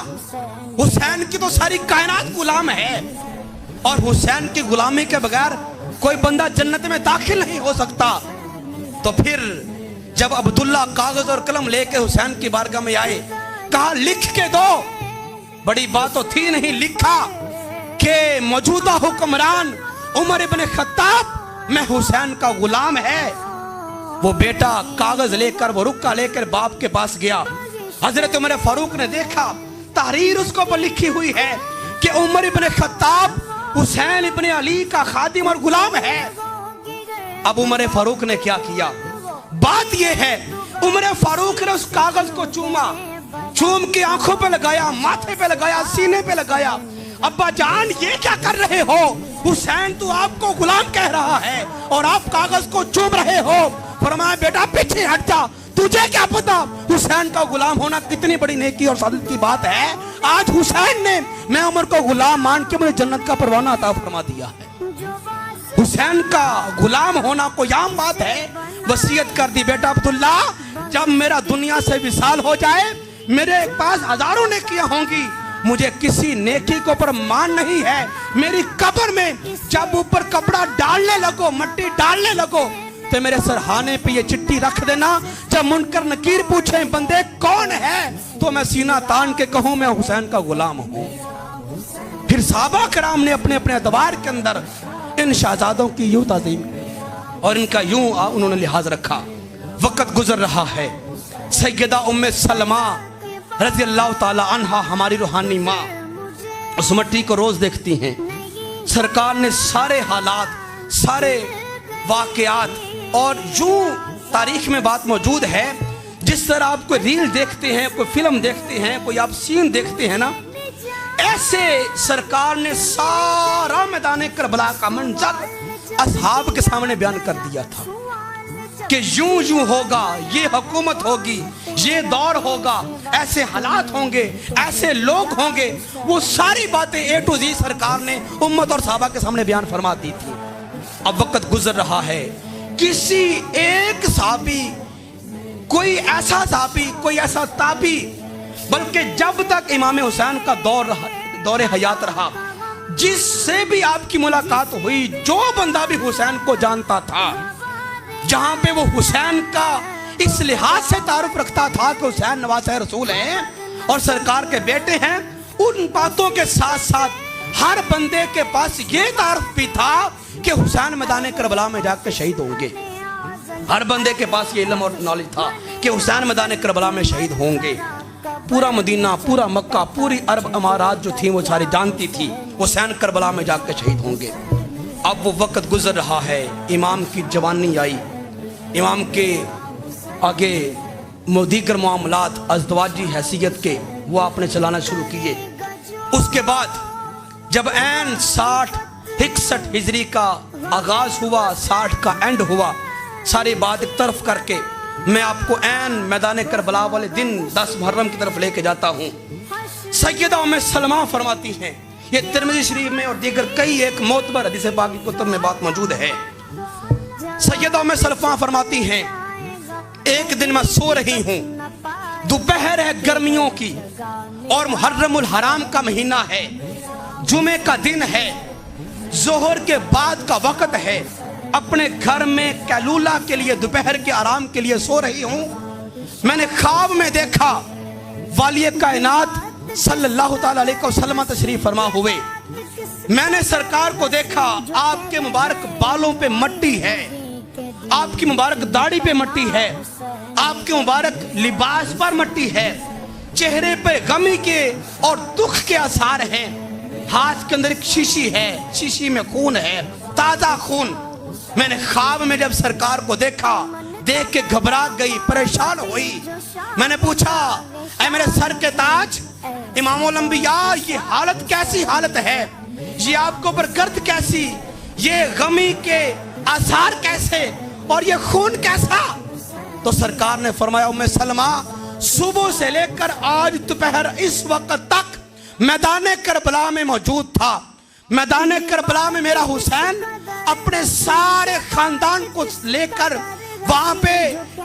हुसैन की तो सारी कायनात गुलाम है, और हुसैन की गुलामी के बगैर कोई बंदा जन्नत में दाखिल नहीं हो सकता। तो फिर जब अब्दुल्ला कागज और कलम लेके हुसैन की बारगाह में आए, कहा लिख के दो। बड़ी बात तो थी नहीं, लिखा कि मौजूदा हुक्मरान उमर इब्न खत्ताब मैं हुसैन का गुलाम है। वो बेटा कागज लेकर, वो रुक्का लेकर बाप के पास गया। हजरत उमर फारूक ने देखा तहरीर उसको पर लिखी हुई है कि उमर इब्न खत्ताब हुसैन इब्न अली का खादिम और गुलाम है। अब उमर फारूक ने क्या किया? बात यह है, उमर फारूक ने उस कागज को चूम के आंखों पे लगाया, माथे पे लगाया, सीने पे लगाया। अब्बा जान, ये क्या कर रहे हो? हुसैन तो आपको गुलाम कह रहा है और आप कागज को चूम रहे हो। फरमाया, बेटा पीछे हट जा, तुझे क्या पता हुसैन का गुलाम होना कितनी बड़ी नेकी और सादत की बात है। आज हुसैन ने मैं उमर को गुलाम मान के मुझे जन्नत का परवाना अता फरमा दिया है। हुसैन का गुलाम होना कोई आम बात है। वसीयत कर दी, बेटा अब्दुल्ला, जब मेरा दुनिया से विसाल हो जाए, मेरे पास हजारों नेकियां होंगी, मुझे किसी नेकी को पर मान नहीं है। मेरी कब्र में जब ऊपर कपड़ा डालने लगो, मट्टी डालने लगो, तो मेरे सरहाने पे ये चिट्ठी रख देना। जब मुनकर नकीर पूछे बंदे कौन है, तो मैं सीना तान के कहूं मैं हुसैन का गुलाम हूं। फिर सहाबा कराम ने अपने अपने अतबार के अंदर इन शहजादों की यूं ताज़ीम और इनका यूं उन्होंने लिहाज रखा। वक्त गुजर रहा है, सैयदा उम्मे सलमा रज़ियल्लाहु ताला अन्हा हमारी रूहानी माँ उस मट्टी को रोज देखती हैं। सरकार ने सारे हालात, सारे वाक़यात, और यूं तारीख में बात मौजूद है, जिस तरह आप कोई रील देखते हैं, कोई फिल्म देखते हैं, कोई आप सीन देखते हैं ना, ऐसे सरकार ने सारा मैदान करबला का मंजर असहाब के सामने बयान कर दिया था कि यूं यूं होगा, ये हुकूमत होगी, ये दौर होगा, ऐसे हालात होंगे, ऐसे लोग होंगे। वो सारी बातें ए टू जी सरकार ने उम्मत और सहाबा के सामने बयान फरमा दी थी। अब वक्त गुजर रहा है, किसी एक साहबी, कोई ऐसा साहबी, कोई ऐसा ताबी, बल्कि जब तक इमाम हुसैन का दौरे हयात रहा, जिससे भी आपकी मुलाकात हुई, जो बंदा भी हुसैन को जानता था, जहां पे वो हुसैन का इस लिहाज से तारुफ रखता था कि हुसैन नवासे रसूल हैं और सरकार के बेटे हैं, उन बातों के साथ साथ हर बंदे के पास ये तारुफ भी था कि हुसैन मैदान करबला में जाकर शहीद होंगे। हर बंदे के पास ये इल्म और नॉलेज था कि हुसैन मैदान करबला में शहीद होंगे। پورا مدینہ، پورا مکہ، پوری عرب امارات جو تھی وہ ساری جانتی تھی حسین کربلا میں جا کے شہید ہوں گے۔ اب وہ وقت گزر رہا ہے، امام کی جوانی آئی، امام کے آگے دیگر معاملات ازدواجی حیثیت کے وہ آپ نے چلانا شروع کیے۔ اس کے بعد جب این 61 ہجری کا آغاز ہوا، 60 کا اینڈ ہوا، ساری بات ایک طرف کر کے میں آپ کو این میدان کربلا والے دن 10 محرم کی طرف لے کے جاتا ہوں۔ سیدہ ام سلمہ فرماتی ہیں، یہ ترمذی شریف میں اور دیگر کئی ایک معتبر حدیث پاک کی کتب میں بات موجود ہے۔ سیدہ ام سلمہ فرماتی ہیں، ایک دن میں سو رہی ہوں، دوپہر ہے گرمیوں کی اور محرم الحرام کا مہینہ ہے، جمعے کا دن ہے، ظہر کے بعد کا وقت ہے، اپنے گھر میں کیلولہ کے لیے دوپہر کے آرام کے لیے سو رہی ہوں۔ میں نے خواب میں دیکھا والی کائنات صلی اللہ تعالیٰ علیہ وسلم تشریف فرما ہوئے۔ میں نے سرکار کو دیکھا، آپ کے مبارک بالوں پہ مٹی ہے، آپ کی مبارک داڑھی پہ مٹی ہے، آپ کے مبارک لباس پر مٹی ہے، چہرے پہ غمی کے اور دکھ کے آثار ہیں، ہاتھ کے اندر ایک شیشی ہے، شیشی میں خون ہے، تازہ خون۔ میں نے خواب میں جب سرکار کو دیکھا، دیکھ کے گھبرا گئی، پریشان ہوئی۔ میں نے پوچھا، اے میرے سر کے تاج، امام الانبیاء، یہ حالت کیسی حالت ہے؟ یہ آپ کو پر گرد کیسی؟ یہ غمی کے آثار کیسے؟ اور یہ خون کیسا؟ تو سرکار نے فرمایا، ام سلمہ، صبح سے لے کر آج دوپہر اس وقت تک میدان کربلا میں موجود تھا۔ میدان کربلا میں میرا حسین اپنے سارے خاندان کو لے کر وہاں پہ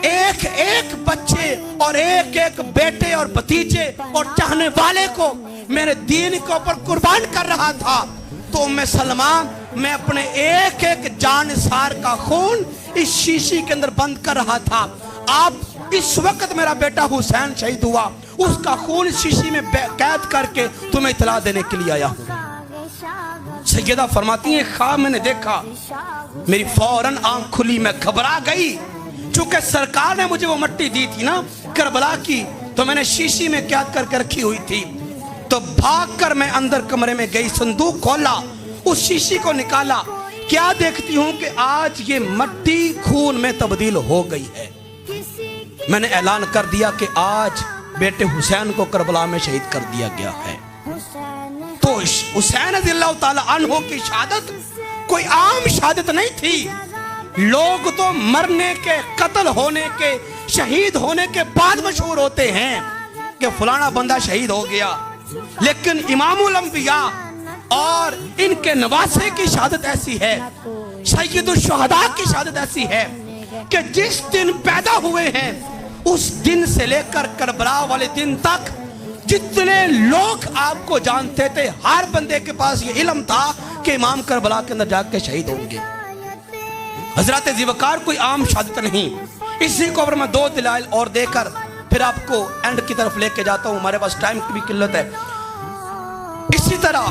ایک ایک بچے اور ایک ایک بیٹے اور بھتیجے اور چاہنے والے کو میرے دین کے اوپر قربان کر رہا تھا۔ تو ام سلمہ، میں اپنے ایک ایک جانثار کا خون اس شیشی کے اندر بند کر رہا تھا۔ آپ اس وقت میرا بیٹا حسین شہید ہوا، اس کا خون اس شیشی میں قید کر کے تمہیں اطلاع دینے کے لیے آیا ہوں۔ سیدہ فرماتی ہیں، خواب میں نے دیکھا، میری فوراً آنکھ کھلی، میں گھبرا گئی، چونکہ سرکار نے مجھے وہ مٹی دی تھی نا کربلا کی، تو میں نے شیشی میں قید کر کے رکھی ہوئی تھی۔ تو بھاگ کر میں اندر کمرے میں گئی، صندوق کھولا، اس شیشی کو نکالا، کیا دیکھتی ہوں کہ آج یہ مٹی خون میں تبدیل ہو گئی ہے۔ میں نے اعلان کر دیا کہ آج بیٹے حسین کو کربلا میں شہید کر دیا گیا ہے۔ تو حسین رضی اللہ تعالیٰ عنہ کی شہادت کوئی عام شہادت نہیں تھی۔ لوگ تو مرنے کے، قتل ہونے کے، شہید ہونے کے بعد مشہور ہوتے ہیں کہ فلانا بندہ شہید ہو گیا، لیکن امام الانبیاء اور ان کے نواسے کی شہادت ایسی ہے، سید الشہداء کی شہادت ایسی ہے کہ جس دن پیدا ہوئے ہیں اس دن سے لے کر کربلا والے دن تک جتنے لوگ آپ کو جانتے تھے، ہر بندے کے پاس یہ علم تھا کہ امام کربلا کے اندر جا کے شہید ہوں گے۔ حضرت ذوالفقار کوئی عام شہادت نہیں۔ اسی کو میں 2 دلائل اور دے کر پھر آپ کو اینڈ کی طرف لے کے جاتا ہوں، ہمارے پاس ٹائم کی بھی قلت ہے۔ اسی طرح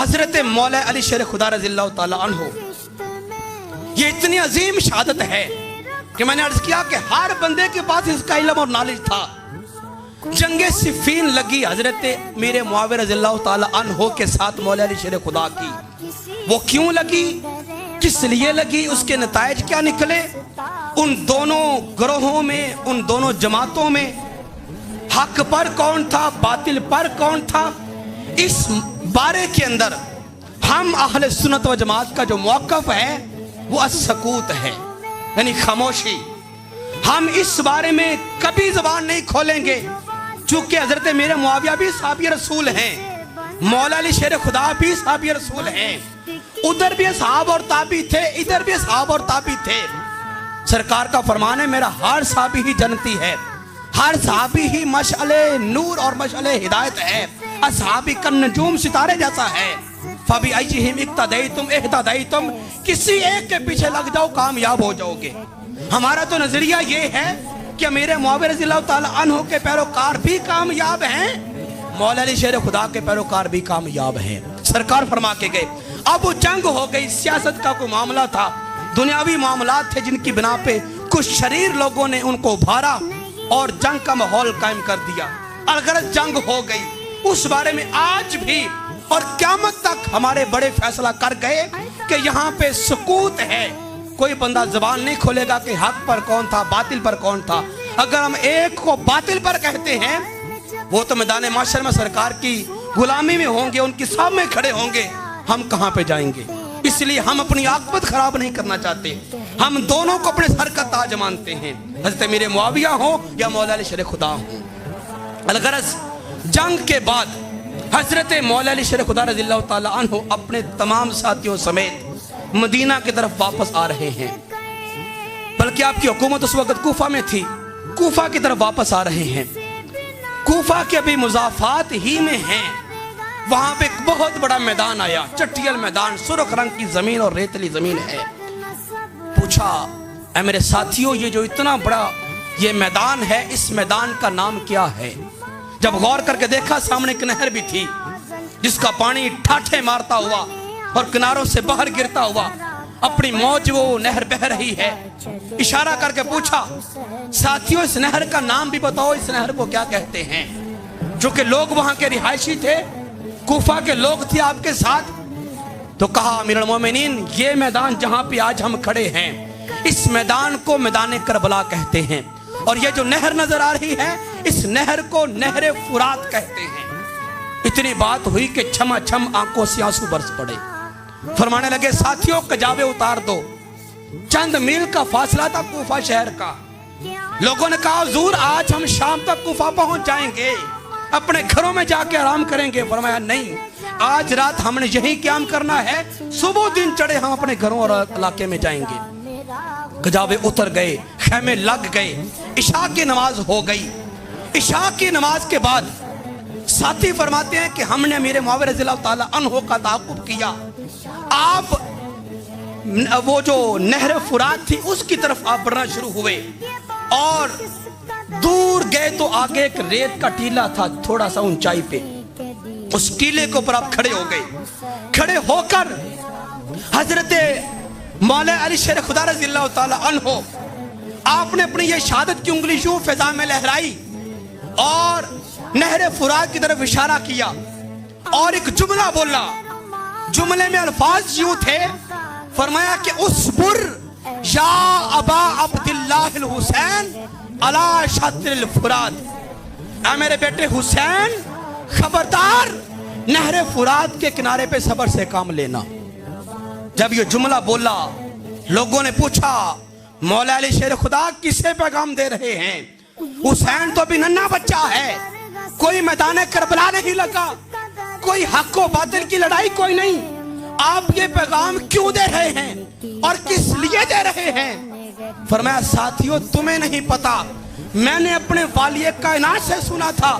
حضرت مولا علی شیر خدا رضی اللہ تعالیٰ عنہ، یہ اتنی عظیم شہادت ہے کہ میں نے عرض کیا کہ ہر بندے کے پاس اس کا علم اور نالج تھا۔ جنگ صفین لگی حضرت میر معاویہ رضی اللہ تعالیٰ عنہ کے ساتھ مولا علی شیر خدا کی، وہ کیوں لگی، کس لیے لگی، اس کے نتائج کیا نکلے، ان دونوں گروہوں میں، ان دونوں جماعتوں میں حق پر کون تھا، باطل پر کون تھا، اس بارے کے اندر ہم اہل سنت و جماعت کا جو موقف ہے وہ السکوت ہے، یعنی خاموشی۔ ہم اس بارے میں کبھی زبان نہیں کھولیں گے، چونکہ حضرت میرے معاویہ بھی صحابی رسول ہیں، مولا علی شیر خدا بھی صحابی رسول ہیں، ادھر بھی صحابہ اور تابعی تھے، ادھر بھی صحابہ اور تابعی تھے۔ سرکار کا فرمان ہے، میرا ہر صحابی ہی جنتی ہے، ہر صحابی ہی مشعل نور اور مشعل ہدایت ہے، اصحابی کا نجوم ستارے جیسا ہے۔ فَبِأَيِّهِمْ اِقْتَدَيْتُمْ اِهْتَدَيْتُمْ، کسی ایک کے پیچھے لگ جاؤ کامیاب ہو جاؤ گے۔ ہمارا تو نظریہ یہ ہے کہ میرے معاویہ رضی اللہ تعالیٰ عنہ کے پیروکار بھی کامیاب ہیں، مولا علی شیر خدا کے پیروکار بھی کامیاب ہیں۔ سرکار فرما کے گئے، اب وہ جنگ ہو گئی، سیاست کا کوئی معاملہ تھا، دنیاوی معاملات تھے جن کی بنا پہ کچھ شریر لوگوں نے ان کو ابھارا اور جنگ کا ماحول قائم کر دیا۔ अगर जंग हो गई, उस बारे में आज भी और क़यामत तक हमारे बड़े फैसला कर गए कि यहाँ पे सुकूत है। कोई बंदा ज़बान नहीं खोलेगा कि हक पर कौन था, बातिल पर कौन था। अगर हम एक को बातिल पर कहते हैं, वो तो मैदान माशर में सरकार की गुलामी में होंगे, उनके सामने खड़े होंगे, हम कहाँ पे जाएंगे। इसलिए हम अपनी आकबत खराब नहीं करना चाहते, हम दोनों को अपने सर का ताज मानते हैं, हज़रत मीर मुआविया हो या मौला अली शेर खुदा हो। अलगरज जंग के बाद हज़रत मौला अली शेर खुदा रज़ियल्लाहु ताला अन्हु अपने तमाम साथियों समेत मदीना की तरफ वापस आ रहे हैं। बल्कि आपकी हुकूमत उस वक्त कूफा में थी, कूफा की तरफ वापस आ रहे हैं। कूफा के अभी मुज़ाफ़ात ही में हैं, वहां पे एक बहुत बड़ा मैदान आया, चट्टियल मैदान, सुर्ख रंग की जमीन और रेतली जमीन है। पूछा, ऐ मेरे साथियों, ये जो इतना बड़ा ये मैदान है, इस मैदान का नाम क्या है? जब गौर करके देखा, सामने एक नहर भी थी जिसका पानी ठाठे मारता हुआ और किनारों से बाहर गिरता हुआ अपनी मौज वो नहर बह रही है। इशारा करके पूछा, साथियों इस नहर का नाम भी बताओ, इस नहर को क्या कहते हैं? जो कि लोग वहां के रिहायशी थे, कूफा के लोग थे आपके साथ। तो कहा, अमीरुल मोमिनीन, ये मैदान जहां पे आज हम खड़े हैं, इस मैदान को मैदान करबला कहते हैं। और ये जो नहर नजर आ रही है, इस नहर को नहर फुरात कहते हैं। इतनी बात हुई कि छमा छम आंखों से आंसू बरस पड़े। फरमाने लगे, साथियों कजाबे उतार दो। चंद मील का फासला था कूफा शहर का। लोगों ने कहा, हुजूर आज हम शाम तक कूफा पहुंच जाएंगे, अपने घरों में जाके आराम करेंगे। फरमाया, नहीं, आज रात हमने यही क्याम करना है, सुबह दिन चढ़े हम अपने घरों और इलाके में जाएंगे। कजाबे उतर गए, खेमे लग गए, इशा की नमाज हो गई। इशा की नमाज के बाद साथी फरमाते हैं कि हमने अमीर मुआविया रज़ियल्लाहु ताला अन्हु का ताक़ुब किया। आप वो जो नहर फुरात थी उसकी तरफ आप बढ़ना शुरू हुए और दूर गए तो आगे एक रेत का टीला था, थोड़ा सा ऊंचाई पे। उस टीले के ऊपर आप खड़े हो गए। खड़े होकर हजरत मौला अली शेर खुदा रज़ियल्लाहु ताला अन्हु आपने अपनी ये शहादत की उंगली यूं फिजा में लहराई और नहर फुरात की तरफ इशारा किया और एक जुमला बोला। जुमले में अल्फाज यूं थे, फरमाया कि उसबुर या अबा अब्दुल्लाह हुसैन अला शातिल फुरात, ऐ मेरे बेटे हुसैन खबरदार नहर फुरात के किनारे पे सब्र से काम लेना। जब ये जुमला बोला, लोगों ने पूछा, मौला अली शेर खुदा किसे पैगाम दे रहे हैं? हुसैन तो अभी नन्हा बच्चा है, कोई मैदान करबला नहीं लगा, कोई हक व बातिल की लड़ाई कोई नहीं, आप ये पैगाम क्यों दे रहे हैं और किस लिए दे रहे हैं? फरमाया, साथियों तुम्हें नहीं पता, मैंने अपने वालिए कायनात से सुना था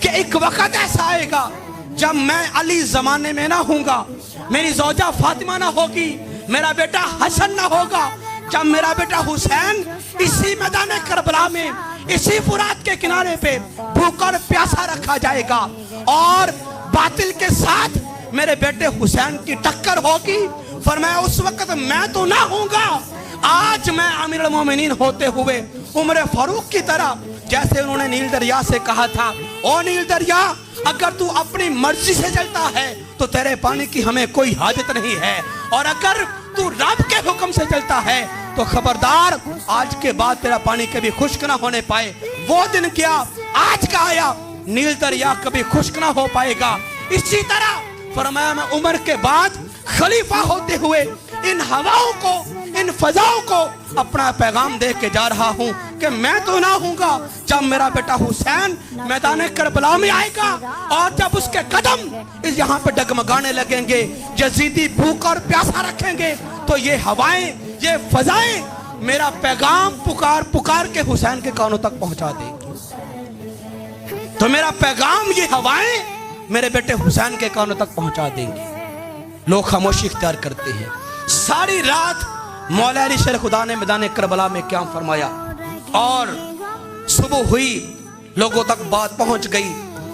कि एक वक्त ऐसा आएगा जब मैं अली जमाने में ना होऊंगा, मेरी ज़ौजा फातिमा ना होगी, मेरा बेटा हसन ना होगा, जब मेरा बेटा हुसैन इसी मैदान करबला में, इसी फुरात के किनारे पे भूखा प्यासा रखा जाएगा और बातिल के साथ मेरे बेटे हुसैन की टक्कर होगी। फरमाया, उस वक्त मैं तो ना होऊंगा, आज मैं अमीरुल मोमिनीन होते हुए उमर फारूक की तरह, जैसे उन्होंने नील दरिया से कहा था, ओ नील दरिया अगर तू अपनी मर्जी से चलता है तो तेरे पानी की हमें कोई हाजत नहीं है, और अगर तू रब के हुक्म से चलता है तो खबरदार आज के बाद तेरा पानी कभी खुश्क ना होने पाए। वो दिन क्या आज का आया, नील दरिया कभी खुश्क ना हो पाएगा। इसी तरह फरमाया, मैं उम्र के बाद खलीफा होते हुए इन हवाओं को, इन फजाओं को अपना पैगाम दे के जा रहा हूं कि मैं तो ना होऊंगा जब मेरा बेटा हुसैन मैदान करबला में आएगा और जब उसके कदम इस यहाँ पे डगमगाने लगेंगे, यजीदी भूख और प्यासा रखेंगे, तो ये हवाएं, ये फजाएं मेरा पैगाम पुकार पुकार के हुसैन के कानों तक पहुंचा देंगी। तो मेरा पैगाम ये हवाएं मेरे बेटे हुसैन के कानों तक पहुंचा देंगे। लोग खामोशी इख्तियार करते हैं। सारी रात मौला अली शेर खुदा ने मैदान करबला में क्या फरमाया और सुबह हुई, लोगों तक बात पहुंच गई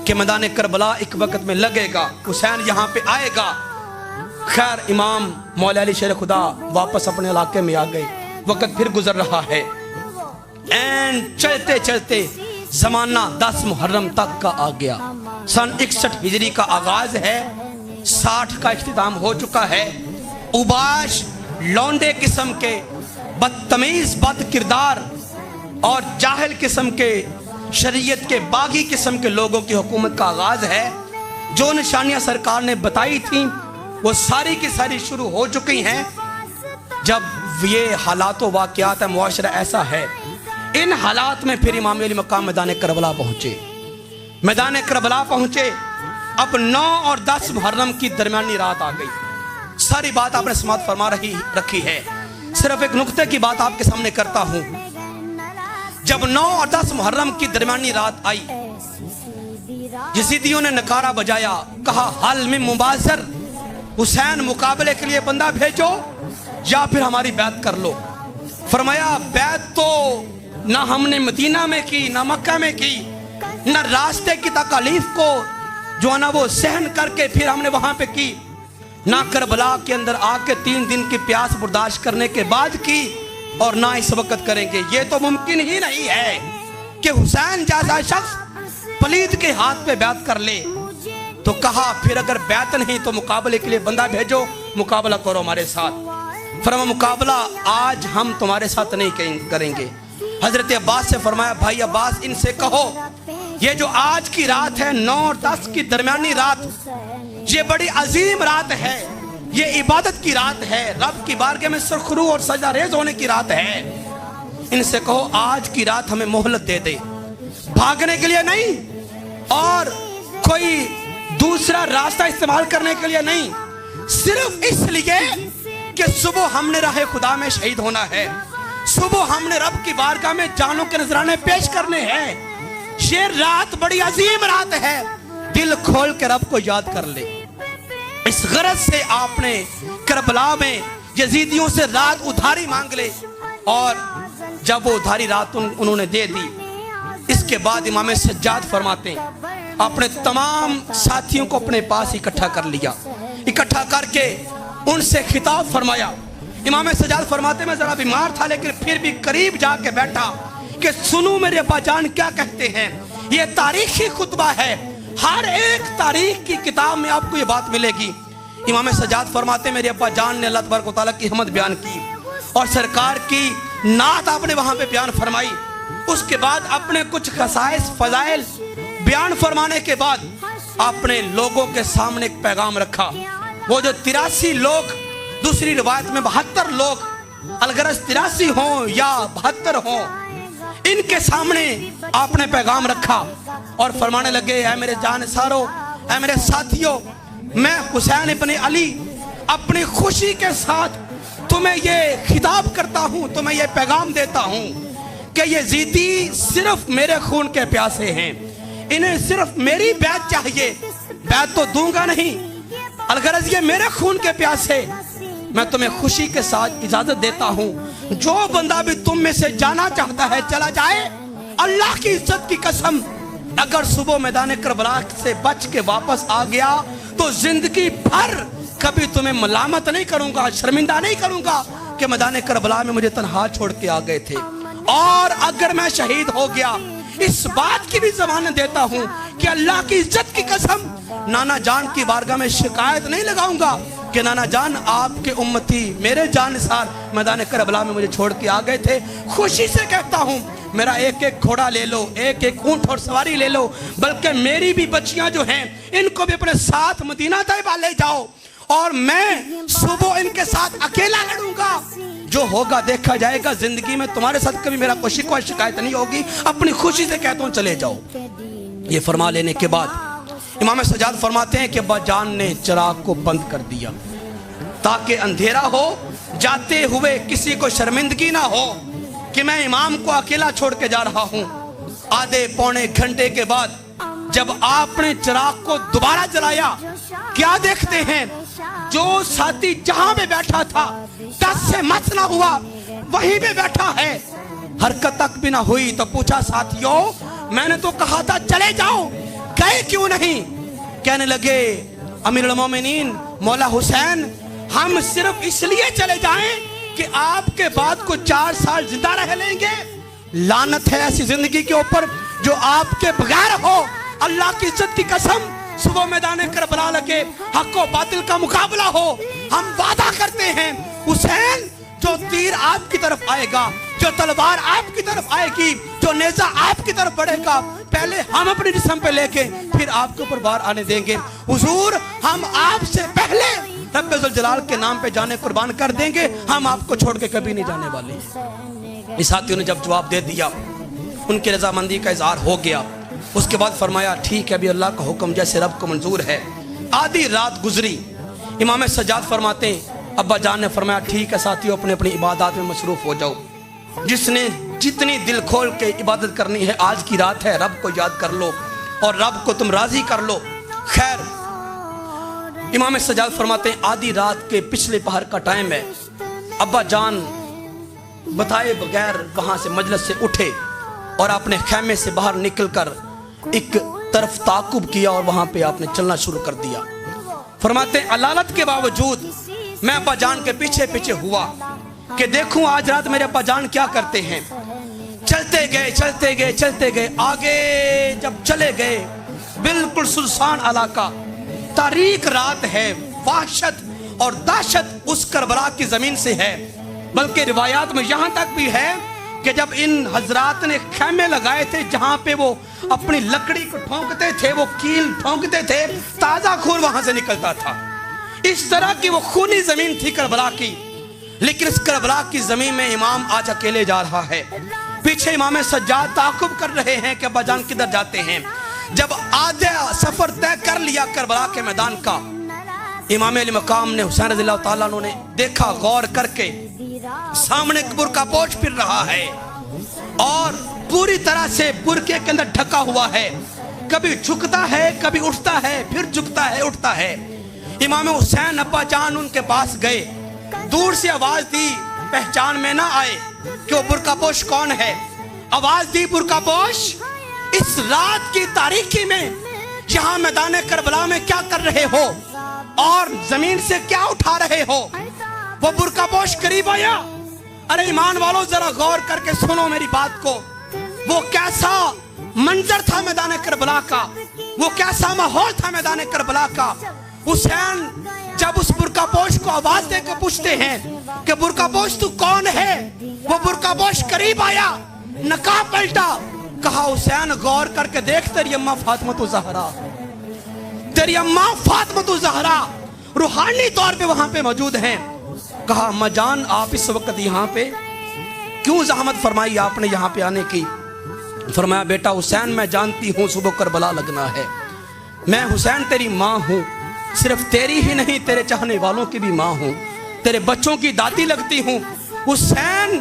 कि मैदान करबला एक वक्त में लगेगा, हुसैन यहाँ पे आएगा। खैर इमाम मौला अली शेर खुदा वापस अपने इलाके में आ गए। वक्त फिर गुजर रहा है, एंड चलते चलते زمانہ 10 محرم تک کا آ گیا. سن 61 ہجری کا آغاز ہے, 60 کا اختتام ہو چکا ہے. اوباش لونڈے قسم کے بدتمیز بد کردار اور جاہل قسم کے شریعت کے باغی قسم کے لوگوں کی حکومت کا آغاز ہے. جو نشانیاں سرکار نے بتائی تھیں وہ ساری کی ساری شروع ہو چکی ہیں. جب یہ حالات و واقعات ہے, معاشرہ ایسا ہے, ان حالات میں پھر امام علی مقام میدان کربلا پہنچے. میدان کربلا پہنچے. اب 9 اور 10 محرم کی درمیانی رات آ گئی. ساری بات آپ نے سماعت فرما رکھی ہے. صرف ایک نقطے کی بات آپ کے سامنے کرتا ہوں. جب 9 اور 10 محرم کی درمیانی رات آئی, یزیدیوں نے نکارہ بجایا, کہا حل من مبازر, حسین مقابلے کے لیے بندہ بھیجو یا پھر ہماری بیعت کر لو. فرمایا بیعت تو نہ ہم نے مدینہ میں کی, نہ مکہ میں کی, نہ راستے کی تکالیف کو جو ہے نا وہ سہن کر کے پھر ہم نے وہاں پہ کی, نہ کربلا کے اندر آ کے 3 دن کی پیاس برداشت کرنے کے بعد کی, اور نہ اس وقت کریں گے. یہ تو ممکن ہی نہیں ہے کہ حسین جیسا شخص پلید کے ہاتھ پہ بیعت کر لے. تو کہا پھر اگر بیعت نہیں تو مقابلے کے لیے بندہ بھیجو, مقابلہ کرو ہمارے ساتھ. فرمایا مقابلہ آج ہم تمہارے ساتھ نہیں کریں گے. حضرت عباس سے فرمایا بھائی عباس ان سے کہو یہ جو آج کی رات ہے 9 اور 10 کی درمیانی رات, یہ بڑی عظیم رات ہے, یہ عبادت کی رات ہے, رب کی بارگاہ میں سرخرو اور سجدہ ریز ہونے کی رات ہے. ان سے کہو آج کی رات ہمیں مہلت دے دے, بھاگنے کے لیے نہیں اور کوئی دوسرا راستہ استعمال کرنے کے لیے نہیں, صرف اس لیے کہ صبح ہم نے راہ خدا میں شہید ہونا ہے, صبح ہم نے رب کی بارگاہ میں جانوں کے نذرانے پیش کرنے ہیں. یہ رات بڑی عظیم رات ہے, دل کھول کے رب کو یاد کر لے. اس غرض سے آپ نے کربلا میں یزیدیوں سے رات ادھاری مانگ لے, اور جب وہ ادھاری رات انہوں نے دے دی, اس کے بعد امام سجاد فرماتے ہیں اپنے تمام ساتھیوں کو اپنے پاس اکٹھا کر لیا. اکٹھا کر کے ان سے خطاب فرمایا. امام سجاد فرماتے ہیں میں ذرا بیمار تھا لیکن پھر بھی قریب جا کے بیٹھا کہ سنو میرے ابا جان کیا کہتے ہیں. یہ تاریخی خطبہ ہے, ہر ایک تاریخ کی کتاب میں آپ کو یہ بات ملے گی. امام سجاد فرماتے ہیں میرے ابا جان نے اللہ تبارک و تعالیٰ کی حمد بیان کی اور سرکار کی نعت آپ نے وہاں پہ بیان فرمائی. اس کے بعد اپنے کچھ خصائص فضائل بیان فرمانے کے بعد آپ نے لوگوں کے سامنے ایک پیغام رکھا. وہ جو 83 لوگ, دوسری روایت میں 72 لوگ, الغرض 83 ہوں یا 72 ہوں, ان کے سامنے آپ نے پیغام رکھا اور فرمانے لگے اے میرے جانسارو, اے میرے ساتھیوں, میں حسین ابن علی اپنی خوشی کے ساتھ تمہیں یہ خطاب کرتا ہوں, تمہیں یہ پیغام دیتا ہوں کہ یہ یزیدی صرف میرے خون کے پیاسے ہیں, انہیں صرف میری بیعت چاہیے, بیعت تو دوں گا نہیں, الغرض یہ میرے خون کے پیاسے. میں تمہیں خوشی کے ساتھ اجازت دیتا ہوں, جو بندہ بھی تم میں سے جانا چاہتا ہے چلا جائے. اللہ کی عزت کی قسم اگر صبح میدان کربلا سے بچ کے واپس آ گیا تو زندگی بھر کبھی تمہیں ملامت نہیں کروں گا, شرمندہ نہیں کروں گا کہ میدان کربلا میں مجھے تنہا چھوڑ کے آ گئے تھے. اور اگر میں شہید ہو گیا اس بات کی بھی ضمانت دیتا ہوں کہ اللہ کی عزت کی قسم نانا جان کی بارگاہ میں شکایت نہیں لگاؤں گا کہ نانا جان آپ کے امتی میرے جانثار میدان کربلا میں مجھے چھوڑ کے آ گئے تھے. خوشی سے کہتا ہوں میرا ایک ایک گھوڑا لے لو, ایک ایک اونٹ اور سواری لے لو, بلکہ میری بھی بچیاں جو ہیں ان کو بھی اپنے ساتھ مدینہ طیبہ لے جاؤ, اور میں صبح ان کے ساتھ اکیلا لڑوں گا. جو ہوگا دیکھا جائے گا, زندگی میں تمہارے ساتھ کبھی میرا کوئی شکوہ شکایت نہیں ہوگی, اپنی خوشی سے کہتا ہوں چلے جاؤ. یہ فرما لینے کے بعد امام سجاد فرماتے ہیں کہ ابا جان نے چراغ کو بند کر دیا تاکہ اندھیرا ہو, جاتے ہوئے کسی کو شرمندگی نہ ہو کہ میں امام کو اکیلا چھوڑ کے جا رہا ہوں. آدھے پونے گھنٹے کے بعد جب آپ نے چراغ کو دوبارہ جلایا, کیا دیکھتے ہیں جو ساتھی جہاں پہ بیٹھا تھا دس سے مس نہ ہوا وہیں پہ بیٹھا ہے, حرکت تک بھی نہ ہوئی. تو پوچھا ساتھیوں میں نے تو کہا تھا چلے جاؤ, گئے کیوں نہیں؟ کہنے لگے امیر المومنین مولا حسین ہم صرف اس لیے چلے جائیں کہ آپ کے بعد کو 4 سال زندہ رہ لیں گے. لعنت ہے ایسی زندگی کے اوپر جو آپ کے بغیر ہو، اللہ کی عزت کی قسم صبح میدان کربلا لگے، حق و باطل کا مقابلہ ہو، ہم وعدہ کرتے ہیں حسین جو تیر آپ کی طرف آئے گا، جو تلوار آپ کی طرف آئے گی، جو نیزہ آپ کی طرف بڑھے گا، پہلے ہم اپنی جسم پہ لے کے پھر آپ کے اوپر بار آنے دیں گے۔ حضور ہم آپ سے پہلے رب ذوالجلال کے نام پہ جانے قربان کر دیں گے، ہم آپ کو چھوڑ کے کبھی نہیں جانے والے۔ اس ساتھیوں نے جب جواب دے دیا، ان کی رضامندی کا اظہار ہو گیا۔ اس کے بعد فرمایا ٹھیک ہے، ابھی اللہ کا حکم جیسے رب کو منظور ہے۔ آدھی رات گزری، امام سجاد فرماتے ہیں ابا جان نے فرمایا ٹھیک ہے ساتھیوں، اپنے اپنی عبادات میں مصروف ہو جاؤ، جس نے جتنی دل کھول کے عبادت کرنی ہے، آج کی رات ہے، رب کو یاد کر لو اور رب کو تم راضی کر لو۔ خیر، امام سجاد فرماتے ہیں آدھی رات کے پچھلے پہر کا ٹائم ہے، ابا جان بتائے بغیر وہاں سے مجلس سے اٹھے اور اپنے خیمے سے باہر نکل کر ایک طرف تعاقب کیا اور وہاں پہ آپ نے چلنا شروع کر دیا۔ فرماتے ہیں علالت کے باوجود میں ابا جان کے پیچھے پیچھے ہوا کہ دیکھوں آج رات میرے ابا جان کیا کرتے ہیں۔ چلتے گئے چلتے گئے چلتے گئے، آگے جب چلے گئے بالکل سنسان علاقہ، تاریک رات ہے، وحشت اور دہشت اس کربلا کی زمین سے ہے۔ بلکہ روایات میں یہاں تک بھی ہے کہ جب ان حضرات نے خیمے لگائے تھے جہاں پہ وہ اپنی لکڑی کو ٹھونکتے تھے، وہ کیل ٹھونکتے تھے، تازہ خون وہاں سے نکلتا تھا۔ اس طرح کی وہ خونی زمین تھی کربلا کی۔ لیکن اس کربلا کی زمین میں امام آج اکیلے جا رہا ہے، پیچھے امام سجاد تعاقب کر رہے ہیں کہ ابا جان کدھر جاتے ہیں۔ جب آدھا سفر طے کر لیا کربلا کے میدان کا، امام علی مقام نے حسین رضی اللہ تعالیٰ عنہ نے دیکھا، غور کر کے سامنے برقع پوش پھر رہا ہے اور پوری طرح سے برقعے کے اندر ڈھکا ہوا ہے، کبھی جھکتا ہے کبھی اٹھتا ہے، پھر جھکتا ہے اٹھتا ہے۔ امام حسین ابا جان ان کے پاس گئے، دور سے آواز دی، پہچان میں نہ آئے کہ وہ برقع پوش کون ہے۔ آواز دی برقع پوش، اس رات کی تاریکی میں یہاں میدان کربلا میں کیا کر رہے ہو اور زمین سے کیا اٹھا رہے ہو؟ وہ برقع پوش قریب آیا۔ ارے ایمان والوں ذرا غور کر کے سنو میری بات کو، وہ کیسا منظر تھا میدان کربلا کا، وہ کیسا ماحول تھا میدان کربلا کا۔ حسین جب اس برقع پوش کو آواز دے کے پوچھتے ہیں کہ برقع پوش تو کون ہے، وہ برقع پوش قریب آیا، نقاب پلٹا، کہا حسین غور کر کے دیکھ، تیری اماں فاطمہ الزہرا، تیری اماں فاطمہ الزہرا روحانی طور پہ وہاں پہ موجود ہیں۔ کہا اماں جان آپ اس وقت یہاں پہ کیوں زحمت فرمائی آپ نے یہاں پہ آنے کی؟ فرمایا بیٹا حسین میں جانتی ہوں صبح کربلا لگنا ہے، میں حسین تیری ماں ہوں، صرف تیری ہی نہیں تیرے چاہنے والوں کی بھی ماں ہوں، تیرے بچوں کی دادی لگتی ہوں۔ حسین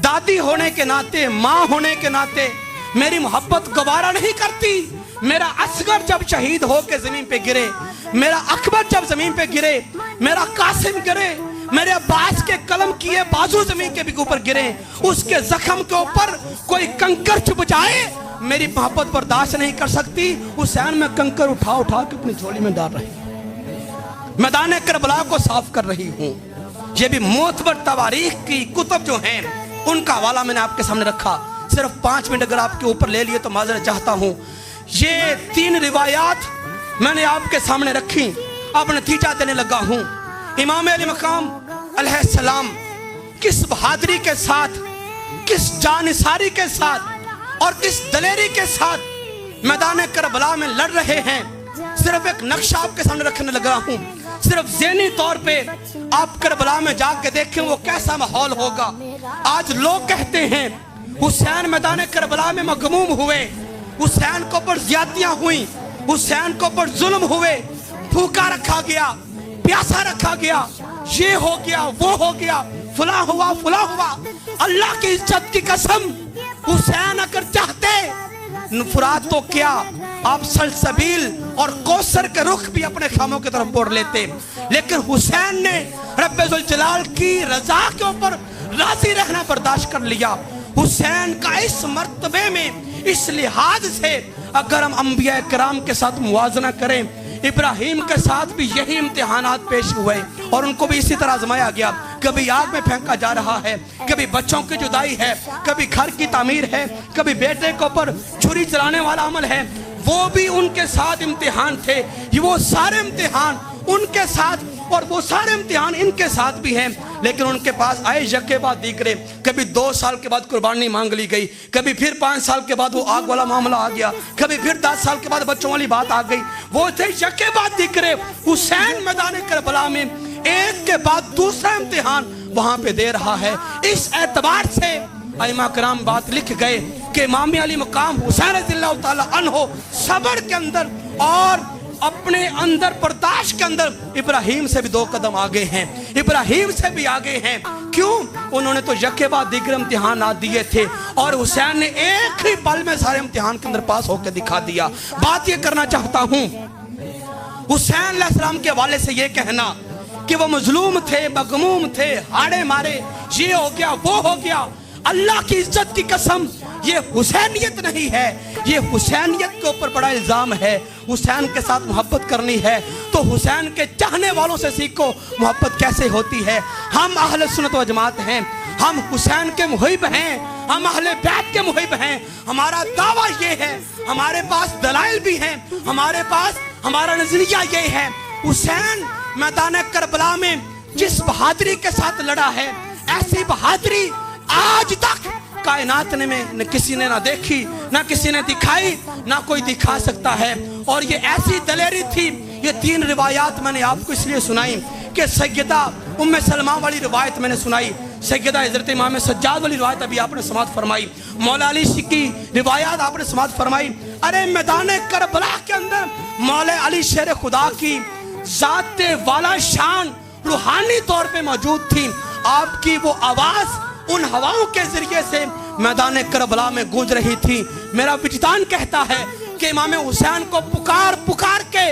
دادی ہونے کے ناطے، ماں ہونے کے ناطے میری محبت گوارا نہیں کرتی۔ میرا اصغر جب شہید ہو کے زمین پہ گرے، میرا اکبر جب زمین پہ گرے، میرا قاسم گرے، میرے عباس کے قلم کیے بازو زمین کے بھی اوپر گرے، اس کے زخم کے اوپر کوئی کنکر چھپ جائے، میری محبت برداشت نہیں کر سکتی۔ حسین میں کنکر اٹھا اٹھا کے اپنی جھولی میں ڈال رہی ہوں، میدان کربلا کو صاف کر رہی ہوں۔ یہ بھی معتبر تواریخ کی کتب جو ہیں ان کا حوالہ میں نے آپ کے سامنے رکھا، صرف 5 منٹ اگر آپ کے اوپر لے لیے تو معذرت چاہتا ہوں۔ یہ 3 روایات میں نے آپ کے سامنے رکھی، اب نتیجہ دینے لگا ہوں۔ امام علی مقام علیہ السلام کس بہادری کے ساتھ، کس جانثاری کے ساتھ اور کس دلیری کے ساتھ میدان کربلا میں لڑ رہے ہیں، صرف ایک نقشہ آپ کے سامنے رکھنے لگا ہوں۔ صرف ذہنی طور پہ آپ کربلا میں جا کے دیکھیں وہ کیسا ماحول ہوگا۔ آج لوگ کہتے ہیں حسین میدان کربلا میں مغموم ہوئے، حسین کو پر زیادتیاں ہوئیں، حسین کو پر ظلم ہوئے، بھوکا رکھا گیا، پیاسا رکھا گیا، یہ ہو گیا وہ ہو گیا، فلاں ہوا فلاں ہوا۔ اللہ کی عزت کی قسم حسین اگر چاہتے فرات تو کیا، آپ سلسبیل اور کوثر کے رخ بھی اپنے خیموں کی طرف موڑ لیتے، لیکن حسین نے رب ذوالجلال کی رضا کے اوپر راضی رہنا برداشت کر لیا۔ حسین کا اس مرتبے میں، اس لحاظ سے اگر ہم انبیاء کرام کے ساتھ موازنہ کریں، ابراہیم کے ساتھ بھی یہی امتحانات پیش ہوئے اور ان کو بھی اسی طرح آزمایا گیا۔ कभी आग में फेंका जा रहा है, कभी बच्चों की जुदाई है, कभी घर की तामीर है, कभी बेटे के ऊपर छुरी चलाने वाला अमल है। वो भी उनके साथ इम्तिहान थे, ये वो सारे इम्तिहान उनके साथ और वो सारे इम्तिहान इनके साथ भी हैं। लेकिन उनके पास आए यके बाद दीकरे, कभी 2 साल के बाद कुर्बानी मांग ली गई, कभी फिर 5 साल के बाद वो आग वाला मामला आ गया, कभी फिर 10 साल के बाद बच्चों वाली बात आ गई। वो थे यके बाद दीकरे। हुसैन मैदान करबला में एक के बाद दूसरा इम्तिहान वहां पे दे रहा है। इस एतबार से अइमा कराम बात लिख गए कि इमाम अली मकाम हुसैन रज़ियल्लाहु ताला अन्हो सब्र के अंदर और अपने अंदर बर्दाश्त के अंदर इब्राहिम से भी 2 कदम आगे हैं, इब्राहिम से भी आगे हैं। क्यों? उन्होंने तो यके बाद दीगर इम्तिहान ना दिए थे और हुसैन ने एक ही पल में सारे इम्तिहान के अंदर पास होकर दिखा दिया। बात ये करना चाहता हूं, हुसैन अलैहिस्सलाम के हवाले से ये कहना कि वो मजलूम थे, मगमूम थे, हाड़े मारे, ये हो गया वो हो गया, अल्लाह की इज्जत की कसम ये हुसैनियत नहीं है, ये हुसैनियत के ऊपर बड़ा इल्जाम है। हुसैन के साथ मोहब्बत करनी है तो हुसैन के चाहने वालों से सीखो मोहब्बत कैसे होती है। हम अहले सुन्नत व जमात हैं, हम हुसैन के मुहिब हैं, हम अहले बैत के मुहिब हैं। हमारा दावा ये है, हमारे पास दलाइल भी हैं, हमारे पास हमारा नजरिया ये है, हुसैन मैदान करबला में जिस बहादुरी के साथ लड़ा है, ऐसी बहादुरी आज तक कायनात में न किसी ने ना देखी, ना किसी ने दिखाई, ना कोई दिखा सकता है। और ये ऐसी दलेरी थी। ये 3 रिवायात मैंने आपको इसलिए सुनाई कि सैयदा उम्मे सलमा वाली रिवायत मैंने सुनाई, सैयदा हजरत इमाम सज्जाद वाली रिवायत अभी आपने समाअत फरमाई, मौला अली की रिवायत आपने समाअत फरमाई। अरे मैदान करबला के अंदर मौला अली शेर खुदा की जाते वाला शान रूहानी तौर पे मौजूद थी। आपकी वो आवाज उन हवाओं के जरिए से मैदान करबला में गूंज रही थी। मेरा विजदान कहता है कि इमाम हुसैन को पुकार पुकार के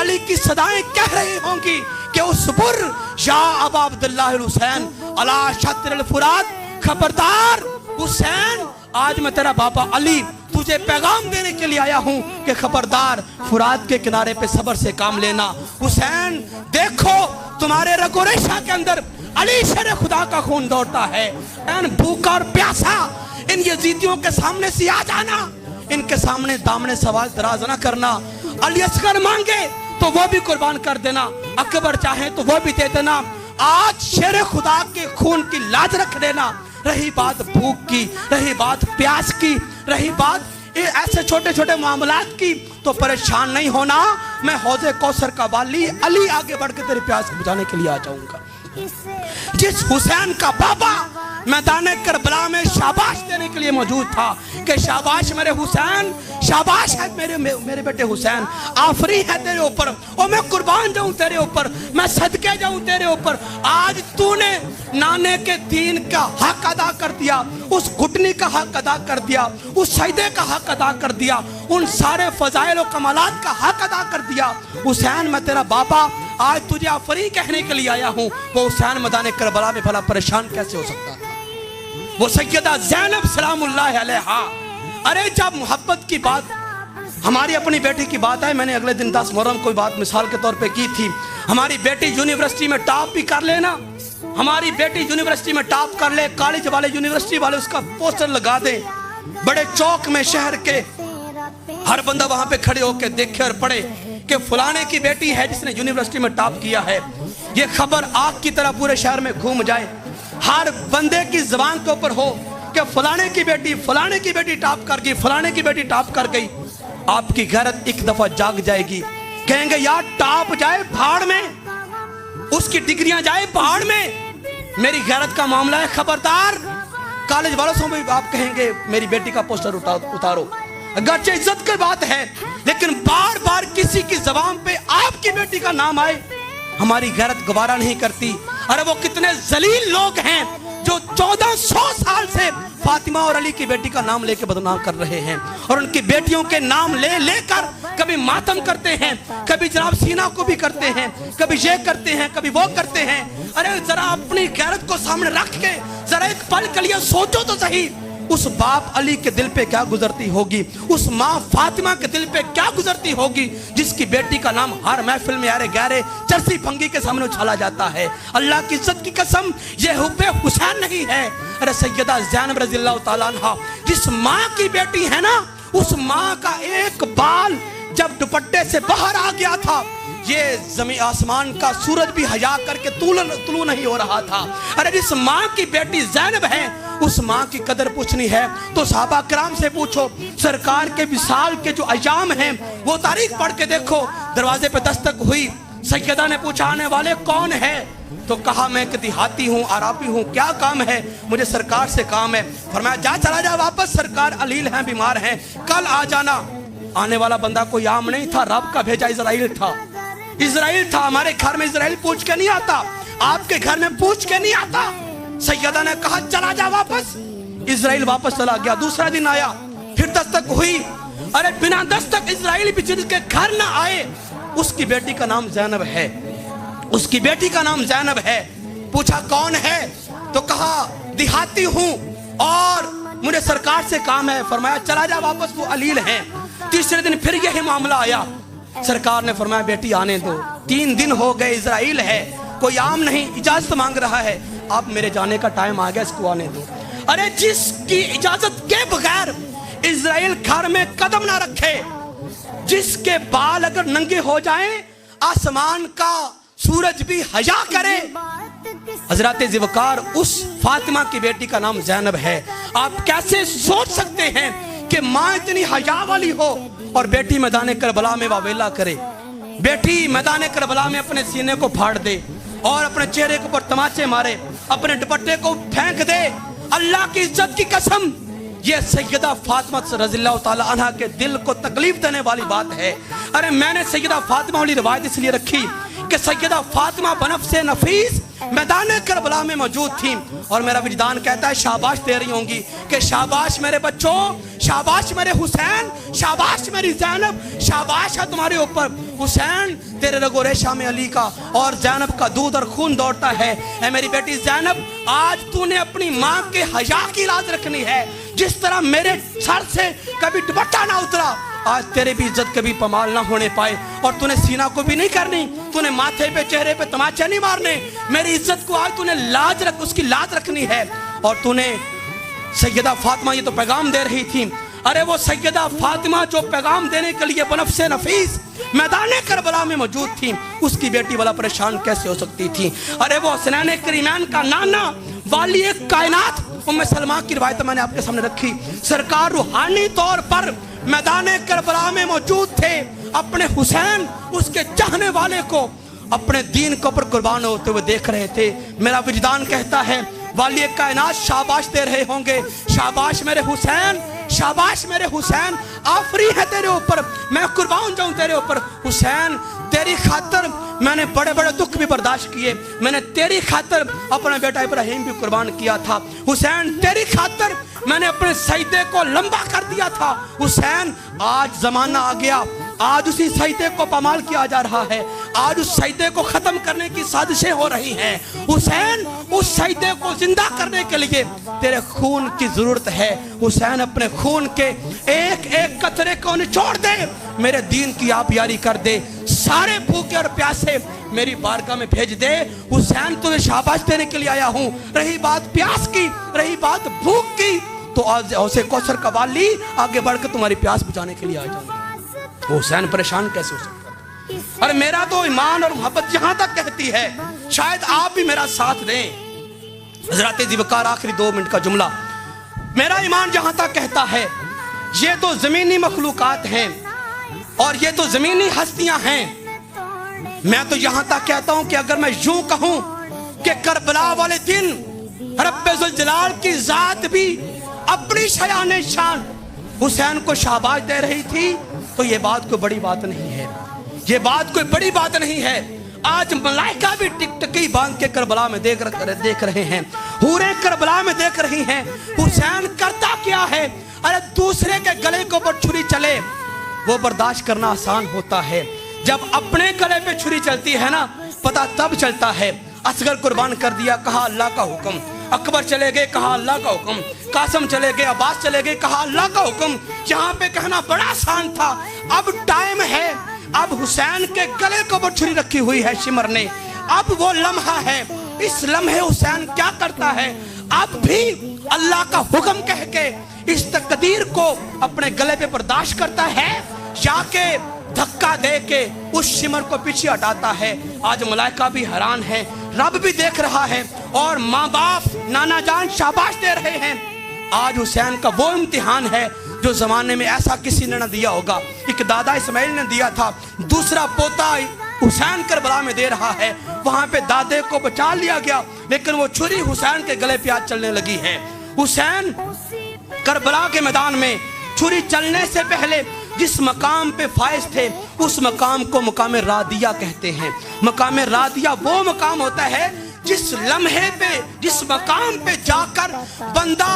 अली की सदाएं कह रही होंगी कि उसबुर या अबा अब्दुल्लाह हुसैन अला शत्र फुरात, खबरदार हुसैन, आज मैं तेरा बाबा अली तुझे पैगाम देने के लिए आया हूं कि खबरदार फुरात के किनारे पे सब्र से काम लेना। हुसैन देखो तुम्हारे रगो रेशा के अंदर अली शेर खुदा का खून दौड़ता है। एन भूखा और प्यासा इन यजीदियों के सामने से आ जाना, इनके सामने दामने सवाल दराज ना करना। अली असगर मांगे तो वो भी कुर्बान कर देना, अकबर चाहे तो वो भी दे देना। आज शेर खुदा के खून की लाज रख देना। रही बात भूख की, रही बात प्यास की, रही बात ऐसे छोटे छोटे मामलात की, तो परेशान नहीं होना। मैं हौजे कौसर का वाली अली आगे बढ़ के तेरी प्यास बुझाने के लिए आ जाऊंगा। जिस हुसैन का बाबा मैदान करबला में शाबाश देने के लिए मौजूद था कि शाबाश मेरे हुसैन, शाबाश है मेरे बेटे हुसैन, आफरी है तेरे ऊपर, और मैं कुर्बान जाऊं तेरे ऊपर, मैं सदके जाऊं तेरे ऊपर। आज तूने नाने के दीन का हक अदा कर दिया, उस घुटनी का हक अदा कर दिया, उस सजदे का हक अदा कर दिया, उन सारे फजाइल और कमालात का हक अदा कर दिया। हुसैन मैं तेरा बाबा आज तुझे आफरी कहने के लिए आया हूं। वो हुसैन मैदान करबला में भला परेशान कैसे हो सकता था? वो सैयदा ज़ैनब सलामुल्लाह अलैहा, अरे जब मोहब्बत की बात, हमारी अपनी बेटी की बात है, मैंने अगले दिन 10 मुहर्रम कोई बात मिसाल के तौर पे की थी। हमारी बेटी यूनिवर्सिटी में टॉप भी कर लेना, हमारी बेटी यूनिवर्सिटी में टॉप कर ले, कॉलेज वाले यूनिवर्सिटी वाले उसका पोस्टर लगा दें बड़े चौक में, शहर के हर बंदा वहां पे खड़े होकर देखे और पढ़े कि फलाने की बेटी है जिसने यूनिवर्सिटी में टॉप किया है। ये खबर आग की तरह पूरे शहर में घूम जाए, हर बंदे की जुबान के ऊपर हो कि फलाने की बेटी टॉप कर गई, फलाने की बेटी टॉप कर गई। आपकी गैरत एक दफा जाग जाएगी, कहेंगे यार टॉप जाए भाड़ में, उसकी डिग्रियां जाए भाड़ में, मेरी गैरत का मामला है, खबरदार। कॉलेज वालों से भी आप कहेंगे मेरी बेटी का पोस्टर उतारो, अगरचे इज्जत की बात है, लेकिन बार बार किसी की जबान पे आपकी बेटी का नाम आए, हमारी गैरत गवारा नहीं करती। अरे वो कितने जलील लोग हैं जो 1400 साल से फातिमा और अली की बेटी का नाम लेके बदनाम कर रहे हैं, और उनकी बेटियों के नाम ले लेकर कभी मातम करते हैं, कभी जनाब सीना को भी करते हैं, कभी ये करते हैं, कभी वो करते हैं। अरे जरा अपनी गैरत को सामने रख के जरा एक पल के लिए सोचो तो सही उस बाप अली के दिल पे क्या गुजरती होगी, उस माँ फातिमा के दिल पे क्या गुजरती होगी, जिसकी बेटी का नाम हर महफिल में यारे गहरे चरसी फंगी के सामने उछाला जाता है। अल्लाह की इज्जत की कसम, ये हुब्बे हुसैन नहीं है, अरे सैयदा ज़ैनब रज़ियल्लाहु ताला अन्हा जिस माँ की बेटी है ना, उस माँ का एक बाल जब दुपट्टे से बाहर आ गया था, ये जमीन आसमान का सूरज भी हया करके तुलू नहीं हो रहा था। अरे जिस माँ की बेटी ज़ैनब है, उस माँ की कदर पूछनी है तो सहाबा किराम से पूछो। सरकार के विसाल के जो अयाम हैं वो तारीख पढ़ के देखो। दरवाजे पे दस्तक हुई, सैयदा ने पूछा आने वाले कौन है, तो कहा मैं एक देहाती हूँ, आराबी हूँ, क्या काम है, मुझे सरकार से काम है। फरमाया जा चला जा वापस, सरकार अलील हैं, बीमार हैं, कल आ जाना। आने वाला बंदा कोई आम नहीं था, रब का भेजा इजराइल था। इजराइल था, हमारे घर में इजराइल पूछ के नहीं आता, आपके घर में पूछ के नहीं आता। सैयदा ने कहा चला जा वापस, इजराइल वापस चला गया। दूसरा दिन आया, फिर दस्तक हुई, अरे बिना दस्तक इजराइल भी जिनके घर ना आए, उसकी बेटी का नाम ज़ैनब है, उसकी बेटी का नाम ज़ैनब है। पूछा कौन है, तो कहा देहाती हूँ और मुझे सरकार से काम है। फरमाया चला जा वापस, वो अलील हैं। तीसरे दिन फिर यही मामला आया, सरकार ने फरमाया बेटी आने दो, 3 दिन हो गए, इजराइल है, कोई आम नहीं, इजाजत मांग रहा है, अब मेरे जाने का टाइम आ गया, इसको आने दो। अरे जिसकी इजाजत के बगैर इजराइल घर में कदम ना रखे, जिसके बाल अगर नंगे हो जाएं, आसमान का सूरज भी हया करे, हजरत ज़ुल्फ़िकार उस फातिमा की बेटी का नाम ज़ैनब है। आप कैसे सोच सकते हैं कि माँ इतनी हया वाली हो और बेटी मैदान करबला में वावेला करे, बेटी मैदान करबला में अपने सीने को फाड़ दे और अपने चेहरे के ऊपर तमाचे मारे, अपने दुपट्टे को फेंक दे। अल्लाह की इज्जत की कसम, ये सैयदा फातिमा रज़ियल्लाहु ताला अन्हा के दिल को तकलीफ देने वाली बात है। अरे मैंने सैयदा फातिमा वाली रिवायत इसलिए रखी कि सैयदा फातिमा बनफ्से नफीस मैदान करबला में मौजूद थी, और मेरा विजदान कहता है शाबाश दे रही होंगी कि शाबाश मेरे बच्चों, शाबाश मेरे हुसैन, शाबाश मेरी ज़ैनब, शाबाश है तुम्हारे ऊपर। हुसैन तेरे रगो रेशा में अली का और ज़ैनब का दूध और खून दौड़ता है। ऐ मेरी बेटी ज़ैनब, आज तूने अपनी माँ के हया की लाज रखनी है। जिस तरह मेरे सर से कभी दुपट्टा ना उतरा, आज तेरे भी इज्जत कभी पमाल ना होने पाए। और तूने सीना को भी नहीं करनी, तूने माथे पे चेहरे पे तमाचे नहीं मारने, मेरी इज्जत को आज तूने लाज रख, उसकी लाज रखनी है। और तूने सैयदा फातिमा ये तो पैगाम दे रही थी, अरे वो सैयदा फातिमा जो पैगाम देने के लिए बनफ्से नफीस मैदान करबला में मौजूद थी, उसकी बेटी वाला परेशान कैसे हो सकती थी। अरे वो हसनैन करीमैन का नाना वाली एक कायनात उम्मे सलमा की रिवायत मैंने आपके सामने रखी। सरकार रूहानी तौर पर मैदान करबला में मौजूद थे, अपने हुसैन उसके चाहने वाले को अपने दीन के ऊपर कुर्बान होते हुए देख रहे थे। मेरा विजदान कहता है वाली कायनात शाबाश दे रहे होंगे, शाबाश मेरे हुसैन, शाबाश मेरे हुसैन, आफरी है तेरे ऊपर, मैं कुर्बान जाऊं तेरे ऊपर। हुसैन तेरी खातर मैंने बड़े बड़े दुख भी बर्दाश्त किए, मैंने तेरी खातर अपना बेटा इब्राहिम भी कुर्बान किया था। हुसैन तेरी खातर मैंने अपने सईदे को लंबा कर दिया था। हुसैन आज जमाना आ गया, आज उसी सईदे को पमाल किया जा रहा है, आज उस सईदे को खत्म करने की साजिशें हो रही हैं। हुसैन उस सईदे को जिंदा करने के लिए तेरे खून की जरूरत है। हुसैन अपने खून के एक एक कतरे को निचोड़ दे, मेरे दीन की आप यारी कर दे, सारे भूखे और प्यासे मेरी बारगाह में भेज दे। हुसैन तुझे शाबाश देने के लिए आया हूँ। रही बात प्यास की, रही बात भूख की, तो आज औसे कौसर का वाली आगे बढ़कर तुम्हारी प्यास बुझाने के लिए आ जाएंगे। हुसैन परेशान कैसे हो सकता? अरे मेरा तो ईमान और मोहब्बत जहां तक कहती है, शायद आप भी मेरा साथ दें। हज़रत ज़ुल्फ़िकार आखिरी 2 मिनट का जुमला, मेरा ईमान जहां तक कहता है ये तो जमीनी मखलूकात हैं और ये तो जमीनी हस्तियां हैं। मैं तो यहां तक कहता हूं कि अगर मैं यूं कहूं कि करबला वाले दिन रब्बे ज़ुल जलाल की जात भी अपनी शयान शान हुसैन को शाबाश दे रही थी, तो ये बात कोई बड़ी बात नहीं है, ये बात कोई बड़ी बात नहीं है। आज मलाइका भी टिकटकी बांध के करबला में देख रहे हैं, हूरे करबला में देख रही हैं। हुसैन करता क्या है? अरे दूसरे के गले के ऊपर छुरी चले वो बर्दाश्त करना आसान होता है, जब अपने गले पे छुरी चलती है ना, पता तब चलता है। असगर कुर्बान कर दिया, कहा अल्लाह का हुक्म, अकबर चले गए, कहा अल्लाह का हुक्म। कासिम चले गए, अब्बास चले गए, कहा अल्लाह का हुक्म। यहाँ पे कहना बड़ा आसान था। अब टाइम है, अब हुसैन के गले को वो छुरी रखी हुई है शिमर ने, अब वो लम्हा है। इस लम्हे हुसैन क्या करता है, अब भी अल्लाह का हुक्म कह के इस तकदीर को अपने गले पे बर्दाश्त करता है, जाके धक्का दे के उस शिमर को पीछे हटाता है। आज मलाइका भी हैरान है, रब भी देख रहा है, और माँ बाप नाना जान शाबाश दे रहे हैं। आज हुसैन का वो इम्तिहान है जो जमाने में ऐसा किसी ने न दिया होगा। एक दादा इस्माइल ने दिया था, दूसरा पोता हुसैन करबला में दे रहा है। वहां पे दादे को बचा लिया गया, लेकिन वो छुरी हुसैन के गले पे आज चलने लगी है। हुसैन करबला के मैदान में छुरी चलने से पहले जिस मकाम पे फाइज थे, उस मकाम को मकाम रादिया कहते हैं। मकाम रादिया वो मकाम होता है जिस लम्हे पे, जिस मकाम पे जाकर बंदा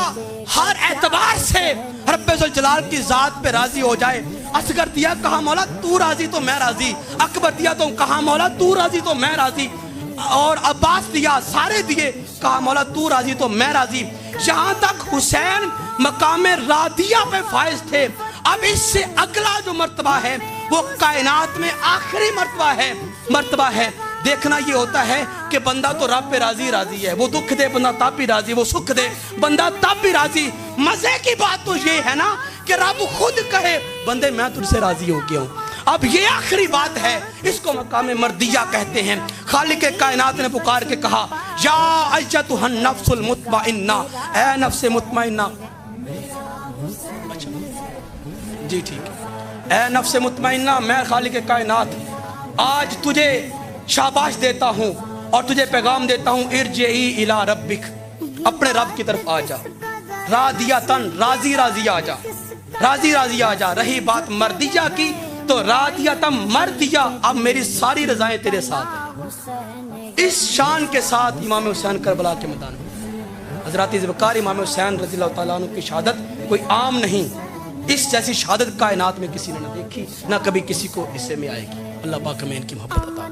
हर एतबार से रब्बे जुल जलाल की जात पे राजी हो जाए। असगर दिया, कहा मौला तू राजी तो मैं राजी। अकबर दिया तो कहा मौला तू राजी तो मैं राजी। और अब्बास दिया, सारे दिए, कहा मौला तू राजी तो मैं राजी। यहाँ तक हुसैन मकाम रादिया पे फाइज थे। अब इससे अगला जो मर्तबा है वो कायनात में आखिरी मर्तबा है। देखना ये होता है कि बंदा तो रब पे राजी राजी है, वो दुख दे बंदा तब भी राजी, वो सुख दे बंदा तब भी राजी। मजे की बात तो ये है ना कि रब खुद कहे बंदे मैं तुझसे राजी हो गया हूँ। अब ये आखिरी बात है, इसको मकाम मर्दिया कहते हैं। खालिक कायनात ने पुकार के कहा, या अय्यतुहन नफ्सुल मुतमइन्ना, ऐ नफ्स मुतमइन्ना। जी ठीक है, ऐ नफ्स मुतमइन्ना, मैं खालिक कायनात आज तुझे शाबाश देता हूँ और तुझे पैगाम देता हूँ, इरजिई इला रब्बिक, अपने रब की तरफ आ जा। रादियतन, राजी राजी आ जा, राजी राजी आ जा। रही बात मर्दिया की, तो रादियतम मर्दिया, अब मेरी सारी रजाएं तेरे साथ। इस शान के साथ इमाम हुसैन करबला के मैदान में हजरत ज़ुल्फ़िकार इमाम हुसैन रज़ियल्लाहु तआला अन्हु की शहादत कोई आम नहीं, इस जैसी शहादत कायनात में किसी ने न देखी, ना कभी किसी को इससे में आएगी। अल्लाह पाक हमें इनकी मोहब्बत अता